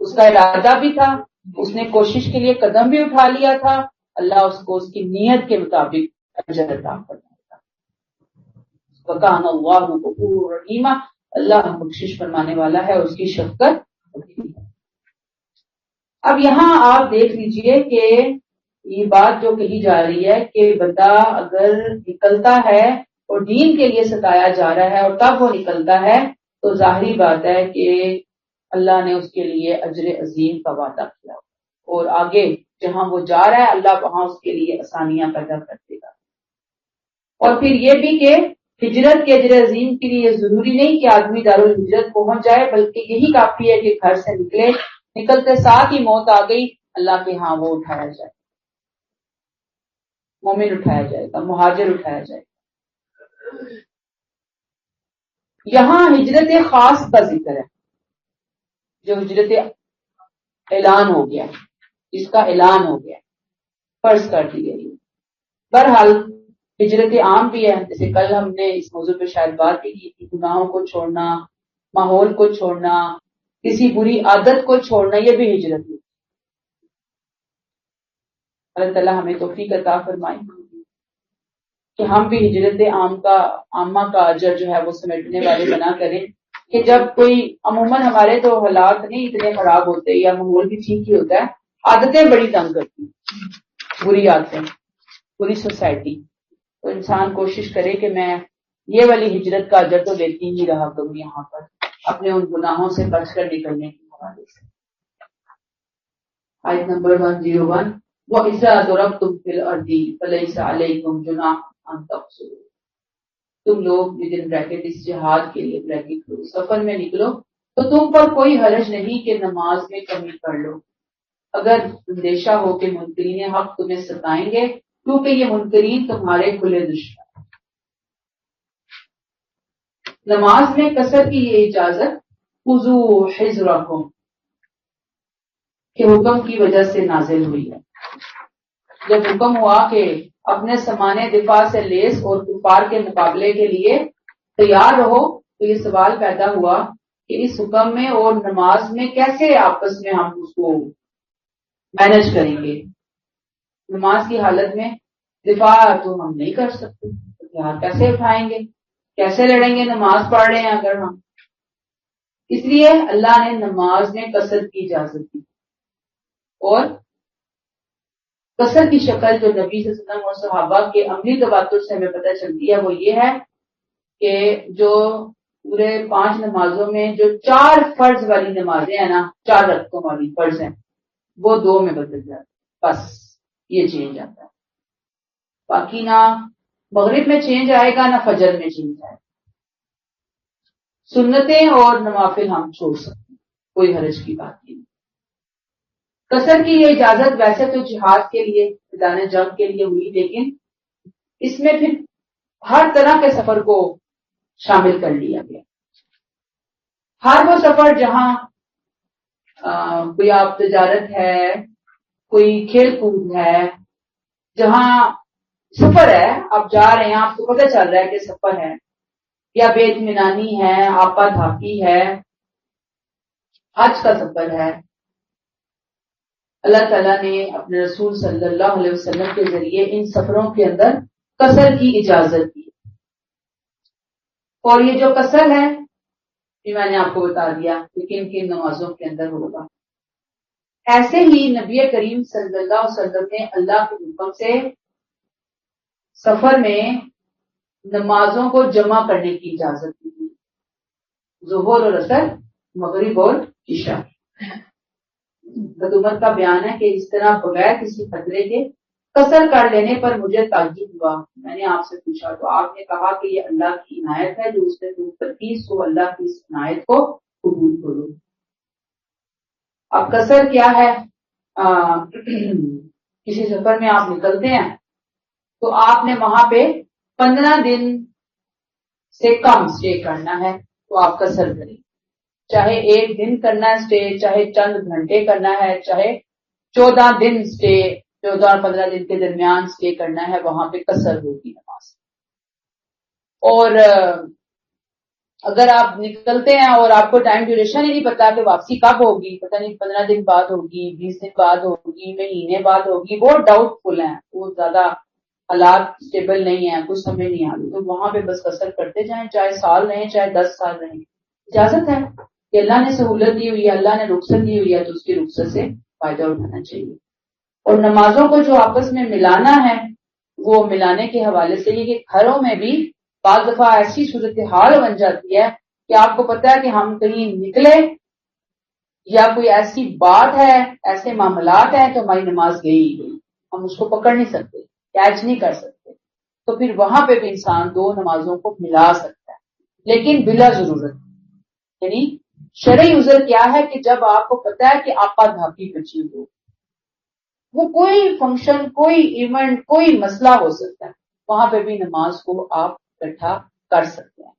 اس کا ارادہ بھی تھا، اس نے کوشش کے لیے قدم بھی اٹھا لیا تھا، اللہ اس کو اس کی نیت کے مطابق اجر عطا فرمائے گا۔ وَكَانَ اللَّهُ غَفُورًا رَحِيمًا، اللہ بخشش فرمانے والا ہے، اس کی شفقت ہوتی ہے۔ اب یہاں آپ دیکھ لیجئے کہ یہ بات جو کہی جا رہی ہے کہ بندہ اگر نکلتا ہے اور دین کے لیے ستایا جا رہا ہے اور تب وہ نکلتا ہے تو ظاہری بات ہے کہ اللہ نے اس کے لیے اجر عظیم کا وعدہ کیا، اور آگے جہاں وہ جا رہا ہے اللہ وہاں اس کے لیے آسانیاں پیدا کر دے گا۔ اور پھر یہ بھی کہ ہجرت کے اجر عظیم کے لیے ضروری نہیں کہ آدمی دارالہجرت پہنچ جائے، بلکہ یہی کافی ہے کہ گھر سے نکلے، نکلتے ساتھ ہی موت آ گئی، اللہ کے ہاں وہ اٹھایا جائے، مومن اٹھایا جائے گا، مہاجر اٹھایا جائے گا۔ یہاں ہجرت خاص کا ذکر ہے، جو ہجرت اعلان ہو گیا، جس کا اعلان ہو گیا، فرض کر دی گئی۔ بہرحال ہجرت عام بھی ہے، جیسے کل ہم نے اس موضوع پہ شاید بات بھی کی تھی، گناہوں کو چھوڑنا، ماحول کو چھوڑنا، کسی بری عادت کو چھوڑنا، یہ بھی ہجرت ہے۔ اللہ تعالیٰ ہمیں توفیق عطا فرمائے کہ ہم بھی ہجرت عامہ کا اجر جو ہے وہ سمیٹنے والے بنا کریں، کہ جب کوئی عموماً ہمارے تو حالات نہیں اتنے خراب ہوتے یا ماحول بھی ٹھیک ہی ہوتا ہے، عادتیں بڑی تنگ کرتی ہیں، بری عادتیں، بری سوسائٹی، تو انسان کوشش کرے کہ میں یہ والی ہجرت کا اجر تو دیتی ہی رہا کروں یہاں پر، اپنے ان گناہوں سے بچ کر نکلنے کے حوالے سے۔ آیت نمبر 101، وَإِذَا ضَرَبْتُمْ فِي الْأَرْضِ فَلَيْسَ عَلَيْكُمْ جُنَاحٌ أَن تَقْصُرُوا، تم لوگ ودن بریکٹ اس جہاد کے لیے بریکٹ سفر میں نکلو تو تم پر کوئی حرج نہیں کہ نماز میں کمی کر لو، اگر اندیشہ ہو کہ منکرین حق تمہیں ستائیں گے، کیونکہ یہ منکرین تمہارے کھلے دشمن۔ نماز میں قصر کی یہ اجازت خذوا حذرکم کے حکم کی وجہ سے نازل ہوئی ہے۔ جب حکم ہوا کہ اپنے سامان دفاع سے لیس اور کفار کے مقابلے کے لیے تیار رہو، تو یہ سوال پیدا ہوا کہ اس حکم میں اور نماز میں کیسے آپس میں ہم اس کو مینج کریں گے۔ نماز کی حالت میں دفاع تو ہم نہیں کر سکتے، ہتھیار کیسے اٹھائیں گے، کیسے لڑیں گے، نماز پڑھ رہے ہیں اگر ہم۔ اس لیے اللہ نے نماز میں قصر کی اجازت دی، اور قصر کی شکل جو نبی صلی اللہ علیہ وسلم اور صحابہ کے عملی تواتر سے ہمیں پتہ چلتی ہے وہ یہ ہے کہ جو پورے 5 نمازوں میں جو 4 فرض والی نمازیں ہیں نا، 4 رکعتوں والی فرض ہیں، وہ 2 میں بدل جاتی، بس یہ چینج آتا ہے۔ باقی نہ مغرب میں چینج آئے گا، نہ فجر میں چینج آئے گا۔ سنتیں اور نوافل ہم چھوڑ سکتے ہیں، کوئی حرج کی بات نہیں۔ قصر کی یہ اجازت ویسے تو جہاد کے لیے، میدان جنگ کے لیے ہوئی، لیکن اس میں پھر ہر طرح کے سفر کو شامل کر لیا گیا۔ ہر وہ سفر جہاں کوئی آپ تجارت ہے، کوئی کھیل کود ہے، جہاں سفر ہے، آپ جا رہے ہیں، آپ کو پتہ چل رہا ہے کہ سفر ہے، یا بے اطمینانی ہے، آپا دھاپی ہے، حج کا سفر ہے، اللہ تعالیٰ نے اپنے رسول صلی اللہ علیہ وسلم کے ذریعے ان سفروں کے اندر قصر کی اجازت دی، اور یہ جو قصر ہے یہ میں نے آپ کو بتا دیا کہ کن کن نمازوں کے اندر ہوگا۔ ایسے ہی نبی کریم صلی اللہ علیہ وسلم نے اللہ کے حکم سے سفر میں نمازوں کو جمع کرنے کی اجازت دی، ظہر اور عصر، مغرب اور عشاء۔ حکومت کا بیان ہے کہ اس طرح بغیر کسی خطرے کے قصر کر لینے پر مجھے تعجب ہوا۔ میں نے آپ سے پوچھا تو آپ نے کہا کہ یہ اللہ کی عنایت ہے جو اس نے تم پر کی، سو اللہ کی اس عنایت کو قبول کرو۔ اب قصر کیا ہے؟ کسی سفر میں آپ نکلتے ہیں تو آپ نے وہاں پہ 15 دن سے کم اسٹے کرنا ہے، تو آپ قصر کریں، چاہے 1 دن کرنا ہے اسٹے، چاہے چند گھنٹے کرنا ہے، چاہے 14 دن اسٹے، 14 اور 15 دن کے درمیان اسٹے کرنا ہے، وہاں پہ قصر ہوگی نماز۔ اور اگر آپ نکلتے ہیں اور آپ کو ٹائم ڈیوریشن ہی نہیں پتا کہ واپسی کب ہوگی، پتہ نہیں 15 دن بعد ہوگی، 20 دن بعد ہوگی، مہینے بعد ہوگی، وہ ڈاؤٹ فل ہیں، وہ زیادہ حالات اسٹیبل نہیں ہیں، کچھ سمجھ نہیں آ رہی، تو وہاں پہ بس قصر کرتے جائیں، چاہے سال رہیں چاہے 10 سال رہیں، اجازت ہے کہ اللہ نے سہولت دی ہوئی ہے، اللہ نے رخصت دی ہوئی ہے، تو اس کی رخصت سے فائدہ اٹھانا چاہیے۔ اور نمازوں کو جو آپس میں ملانا ہے وہ ملانے کے حوالے سے یہ کہ گھروں میں بھی بعض دفعہ ایسی صورتحال بن جاتی ہے کہ آپ کو پتہ ہے کہ ہم کہیں نکلے یا کوئی ایسی بات ہے، ایسے معاملات ہیں تو ہماری نماز گئی ہی گئی، ہم اس کو پکڑ نہیں سکتے، کیچ نہیں کر سکتے، تو پھر وہاں پہ بھی انسان 2 نمازوں کو ملا سکتا ہے، لیکن بلا ضرورت۔ یعنی شرعی عذر کیا ہے کہ جب آپ کو پتہ ہے کہ آپا دھاپی بچی ہو، وہ کوئی فنکشن، کوئی ایونٹ، کوئی مسئلہ ہو سکتا ہے، وہاں پہ بھی نماز کو آپ اکٹھا کر سکتے ہیں۔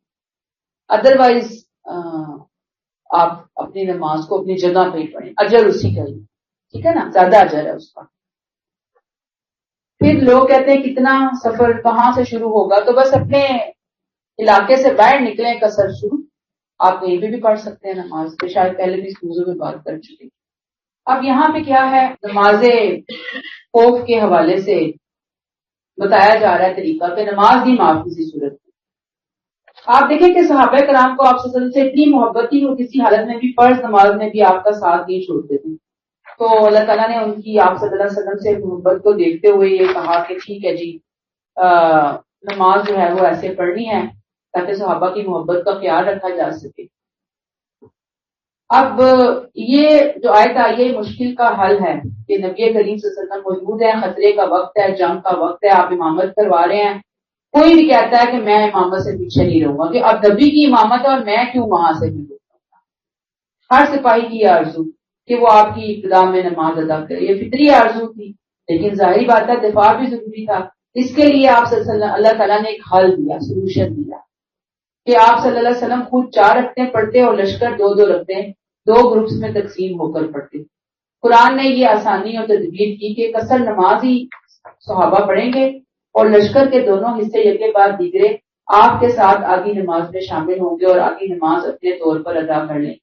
ادروائز آپ اپنی نماز کو اپنی جگہ پہ ہی پڑھیں، اجر اسی کا ہی، ٹھیک ہے نا، زیادہ اجر ہے اس کا۔ پھر لوگ کہتے ہیں کتنا سفر کہاں سے شروع ہوگا، تو بس اپنے علاقے سے باہر نکلیں، قصر شروع آپ کہیں پہ بھی پڑھ سکتے ہیں نماز، تو شاید پہلے بھی سوزوں میں بات کر چکے۔ اب یہاں پہ کیا ہے، نماز خوف کے حوالے سے بتایا جا رہا ہے طریقہ کہ نماز دی معاف کسی صورت میں۔ آپ دیکھیں کہ صحابہ کرام کو آپ سے اتنی محبت تھی، وہ کسی حالت میں بھی فرض نماز میں بھی آپ کا ساتھ نہیں چھوڑتے تھے، تو اللہ تعالیٰ نے ان کی آپ صلی اللہ علیہ وسلم سے محبت کو دیکھتے ہوئے یہ کہا کہ ٹھیک ہے جی نماز جو ہے وہ ایسے پڑھنی ہے تاکہ صحابہ کی محبت کا خیال رکھا جا سکے. اب یہ جو آیت آئی ہے مشکل کا حل ہے کہ نبی کریم صلی اللہ علیہ وسلم موجود ہے، خطرے کا وقت ہے، جنگ کا وقت ہے، آپ امامت کروا رہے ہیں. کوئی بھی کہتا ہے کہ میں امامت سے پیچھے نہیں رہوں گا کہ اب نبی کی امامت ہے اور میں کیوں وہاں سے بھی رہوں گا. ہر سپاہی کی یہ آرزو کہ وہ آپ کی ابتدا میں نماز ادا کرے، یہ فطری آرزو تھی. لیکن ظاہری بات ہے دفاع بھی ضروری تھا. اس کے لیے آپ صلی اللہ علیہ وسلم اللہ تعالیٰ نے ایک حل دیا، سولوشن دیا کہ آپ صلی اللہ علیہ وسلم خود 4 رکعتیں پڑھتے اور لشکر 2 رکھتے، 2 گروپس میں تقسیم ہو کر پڑھتے. قرآن نے یہ آسانی اور تدبیر کی کہ قصر نماز ہی صحابہ پڑھیں گے اور لشکر کے دونوں حصے یکے بعد دیگرے آپ کے ساتھ آگی نماز میں شامل ہوں گے اور آگی نماز اپنے طور پر ادا کر لیں گے.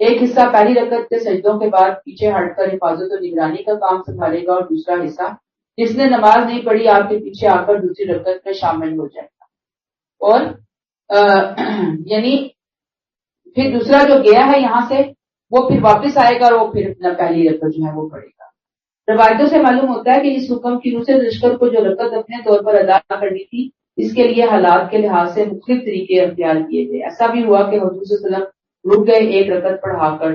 ایک حصہ پہلی رکعت کے سجدوں کے بعد پیچھے ہٹ کر حفاظت و نگرانی کا کام سنبھالے گا اور دوسرا حصہ جس نے نماز نہیں پڑھی آپ کے پیچھے آ کر دوسری رکعت میں شامل ہو جائے گا. اور یعنی پھر دوسرا جو گیا ہے یہاں سے وہ پھر واپس آئے گا اور وہ پھر اپنا پہلی رکعت جو ہے وہ پڑھے گا. روایتوں سے معلوم ہوتا ہے کہ اس حکم کی روح سے لشکر کو جو رکعت اپنے طور پر ادا کرنی تھی اس کے لیے حالات کے لحاظ سے مختلف طریقے اختیار کیے گئے. ایسا بھی ہوا کہ حضور صلی اللہ علیہ وسلم رک گئے 1 رکعت پڑھا کر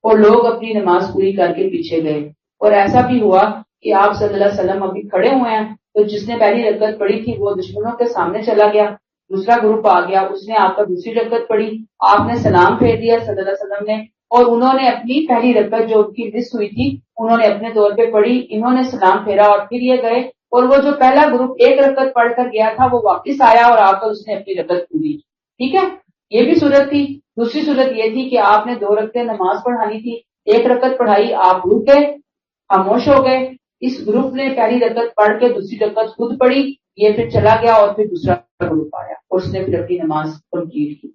اور لوگ اپنی نماز پوری کر کے پیچھے گئے. اور ایسا بھی ہوا کہ آپ صلی اللہ علیہ وسلم ابھی کھڑے ہوئے ہیں تو جس نے پہلی رکعت پڑھی تھی وہ دشمنوں کے سامنے چلا گیا، دوسرا گروپ آ گیا، اس نے آپ کا دوسری رکعت پڑھی، آپ نے سلام پھیر دیا صلی اللہ علیہ وسلم نے، اور انہوں نے اپنی پہلی رکعت جو ان کی مس ہوئی تھی انہوں نے اپنے طور پہ پڑھی، انہوں نے سلام پھیرا اور پھر یہ گئے. اور وہ جو پہلا گروپ 1 رکعت پڑھ کر گیا تھا وہ واپس آیا اور آ کر اس نے اپنی رکعت پوری. ٹھیک ہے، یہ بھی صورت تھی. دوسری صورت یہ تھی کہ آپ نے 2 رکعتیں نماز پڑھانی تھی، 1 رکعت پڑھائی، آپ رک گئے، خاموش ہو گئے. اس گروپ نے پہلی رکعت پڑھ کے دوسری رکعت خود پڑھی، یہ پھر چلا گیا اور پھر دوسرا گروپ آیا اور اس نے پھر اپنی نماز کمپلیٹ کی.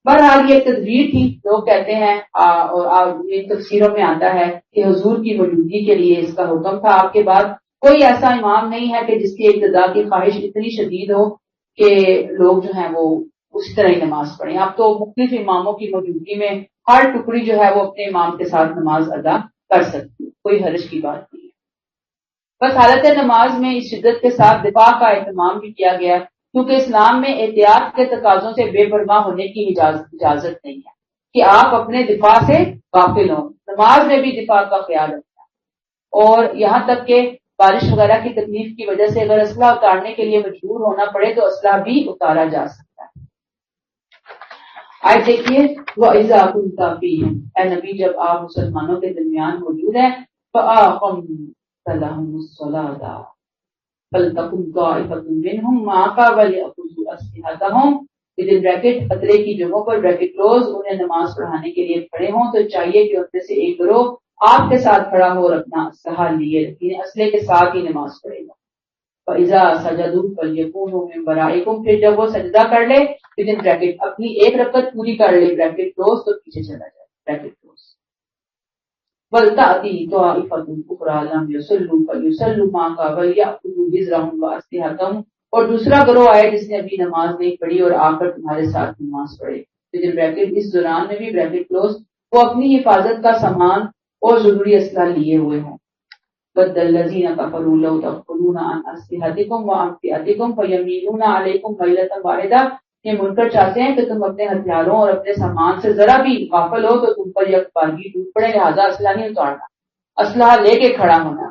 بہرحال یہ تدبیر تھی. لوگ کہتے ہیں اور یہ تفسیروں میں آتا ہے کہ حضور کی موجودگی کے لیے اس کا حکم تھا. آپ کے بعد کوئی ایسا امام نہیں ہے کہ جس کی ابتدا کی خواہش اتنی شدید ہو کہ لوگ جو ہیں وہ اسی طرح ہی نماز پڑھیں. اب تو مختلف اماموں کی موجودگی میں ہر ٹکڑی جو ہے وہ اپنے امام کے ساتھ نماز ادا کر سکتی ہے، کوئی حرج کی بات نہیں ہے. بس حالت نماز میں اس شدت کے ساتھ دفاع کا اہتمام بھی کیا گیا کیونکہ اسلام میں احتیاط کے تقاضوں سے بے پرواہ ہونے کی اجازت نہیں ہے کہ آپ اپنے دفاع سے غافل ہوں. نماز میں بھی دفاع کا خیال رکھنا ہے اور یہاں تک کہ بارش وغیرہ کی تکلیف کی وجہ سے اگر اسلحہ اتارنے کے لیے مجبور ہونا پڑے تو اسلحہ بھی اتارا جا سکتا ہے. آج دیکھیے وَإِذَا كُنْتَ فِيهِمْ، اے نبی جب آپ مسلمانوں کے درمیان موجود ہیں فَأَقِمْتَ لَهُمُ الصَّلَاةَ فَلْتَقُمْ طَائِفَةٌ مِّنْهُمْ مَعَكَ وَلْيَأْخُذُوا أَسْلِحَتَهُمْ، ودن بریکٹ خطرے کی جگہوں پر بریکٹ کلوز انہیں نماز پڑھانے کے لیے کھڑے ہوں تو چاہیے کہ ان میں سے ایک گروہ آپ کے ساتھ کھڑا ہو اور اپنا اسلحہ لیے رکھیں، اسلحے کے ساتھ ہی نماز پڑھے گا. فَإِذَا سَجَدُوا فَلْيَكُونُوا مِن وَرَائِكُمْ، پھر جب وہ سجدہ کر لے ودن بریکٹ اپنی 1 رکعت پوری کر لے بریکٹ کلوز تو پیچھے چلا جائے بریکٹ کلوز. وَلْتَأْتِ طَائِفَةٌ أُخْرَىٰ لَمْ يُصَلُّوا فَلْيُصَلُّوا مَعَكَ وَلْيَأْخُذُوا حِذْرَهُمْ وَأَسْلِحَتَهُمْ، اور دوسرا گروہ آئے جس نے ابھی نماز نہیں پڑھی اور آ کر تمہارے ساتھ نماز پڑھے ودن بریکٹ اس دوران میں بھی بریکٹ کلوز وہ اپنی حفاظت کا سامان اور ضروری اسلحہ لیے ہوئے ہیں. وَدَّ الَّذِينَ كَفَرُوا لَوْ تَغْفُلُونَ عَنْ أَسْلِحَتِكُمْ وَأَمْتِعَتِكُمْ فَيَمِيلُونَ عَلَيْكُمْ مَيْلَةً وَاحِدَةً، یہ منکر چاہتے ہیں کہ تم اپنے ہتھیاروں اور اپنے سامان سے ذرا بھی غافل ہو تو تم پر یک بارگی ٹوٹ پڑے، لہٰذا اسلحہ نہیں اتارنا، اسلحہ لے کے کھڑا ہونا.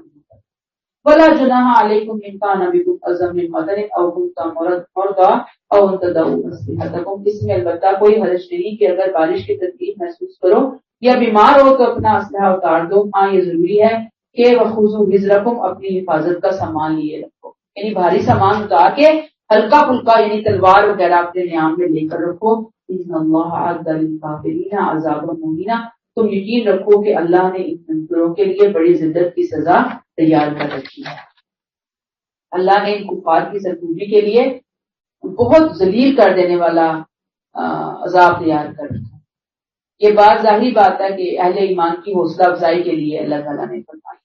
وَلَا جُنَاحَ عَلَيْكُمْ إِن كَانَ بِكُمْ أَذًى مِّن مَطَرٍ أَوْ كُنتُم مَّرْضَىٰ أَوْ أَن تَضَعُوا أَسْلِحَتَكُمْ، اس میں البتہ کوئی حرج نہیں کہ اگر بارش کی تکلیف محسوس کرو یا بیمار ہو تو اپنا اسلحہ اتار دو. ہاں یہ ضروری ہے کہ وَخُذُوا حِذْرَكُمْ، اپنی حفاظت کا سامان لیے رکھو، یعنی بھاری سامان اتار کے ہلکا پھلکا یعنی تلوار وغیرہ اپنے نیام میں لے کر رکھو. إِنَّ اللَّهَ أَعَدَّ لِلْكَافِرِينَ عَذَابًا مُهِينًا، تم یقین رکھو کہ اللہ نے ان منکروں کے لیے بڑی ذلت کی سزا تیار کر رکھی ہے. اللہ نے ان کفار کی سرکوبی کے لیے بہت ذلیل کر دینے والا عذاب تیار کر رکھا. یہ بات ظاہری بات ہے کہ اہل ایمان کی حوصلہ افزائی کے لیے اللہ تعالیٰ نے فرمایا.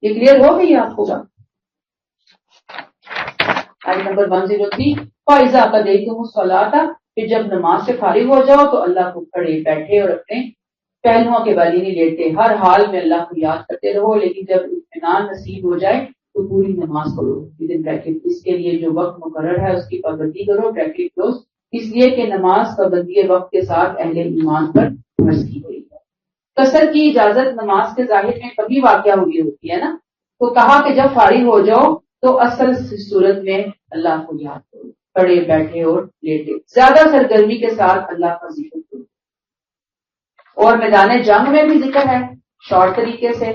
یہ کلیئر ہو گئی آپ کو بات؟ آیت نمبر 103 فَإِذَا قَضَيْتُمُ الصَّلَاةَ، پھر جب نماز سے فارغ ہو جاؤ تو اللہ کو کھڑے بیٹھے اور اپنے پہلوؤں کے بل ہی نہیں لیٹے، ہر حال میں اللہ کو یاد کرتے رہو، لیکن جب اطمینان نصیب ہو جائے تو پوری نماز پڑھو ودن بریکٹ، اس کے لیے جو وقت مقرر ہے اس کی پابندی کرو، بریکٹ کلوز، اس لیے کہ نماز پابندی وقت کے ساتھ اہل ایمان پر فرض کی گئی ہے۔ قصر کی اجازت نماز کے ظاہر میں کبھی واقع ہوئی ہوتی ہے نا، تو کہا کہ جب فارغ ہو جاؤ تو اصل صورت میں اللہ کو یاد کرو، کھڑے بیٹھے اور لیٹے، زیادہ سرگرمی کے ساتھ اللہ کا ذکر کرو، اور میدان جنگ میں بھی ذکر ہے شارٹ طریقے سے،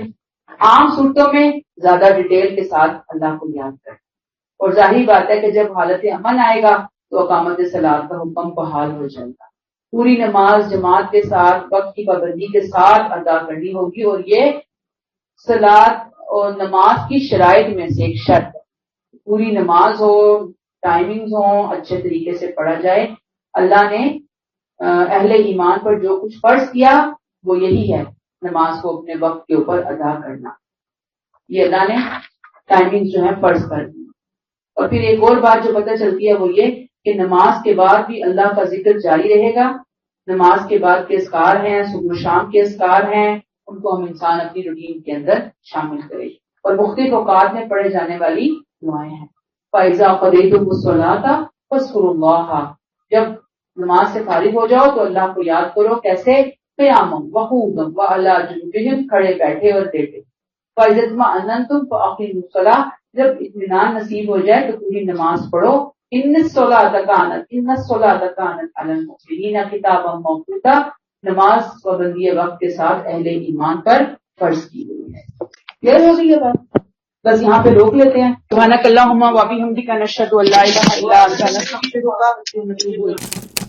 عام صورتوں میں زیادہ ڈیٹیل کے ساتھ اللہ کو یاد کریں، اور ظاہری بات ہے کہ جب حالت امن آئے گا تو اقامت صلاۃ کا حکم بحال ہو جائے گا، پوری نماز جماعت کے ساتھ وقت کی پابندی کے ساتھ ادا کرنی ہوگی، اور یہ صلاۃ اور نماز کی شرائط میں سے ایک شرط ہے، پوری نماز ہو، ٹائمنگز ہوں، اچھے طریقے سے پڑھا جائے۔ اللہ نے اہل ایمان پر جو کچھ فرض کیا وہ یہی ہے، نماز کو اپنے وقت کے اوپر ادا کرنا، یہ اللہ نے ٹائمنگ جو ہے فرض کر دی۔ اور پھر ایک اور بات جو پتہ چلتی ہے وہ یہ کہ نماز کے بعد بھی اللہ کا ذکر جاری رہے گا، نماز کے بعد کے اذکار ہیں، صبح و شام کے اذکار ہیں، ان کو ہم انسان اپنی روٹین کے اندر شامل کرے، اور مختلف اوقات میں پڑھے جانے والی دعائیں ہیں۔ فَإِذَا قَضَيْتُمُ الصَّلَاةَ فَاذْكُرُوا اللَّهَ، جب نماز سے فارغ ہو جاؤ تو اللہ کو یاد کرو، کیسے؟ قیامًا وقعودا وعلی جنوبہم، کھڑے بیٹھے اور لیٹے۔ فَإِذَا اطْمَأْنَنْتُمْ فَأَقِیمُوا الصَّلَاةَ، جب اطمینان نصیب ہو جائے تو پوری نماز پڑھو۔ ان الصلاۃ کانت علی المؤمنین کتابا موقوتا، نماز پابندی وقت کے ساتھ اہل ایمان پر فرض کی گئی ہے۔ کلیئر ہو گئی ہے بات؟ بس یہاں پہ روک لیتے ہیں۔ سبحانک اللہم و بحمدک، نشہد ان لا الہ الا انت، نستغفرک و نتوب الیک۔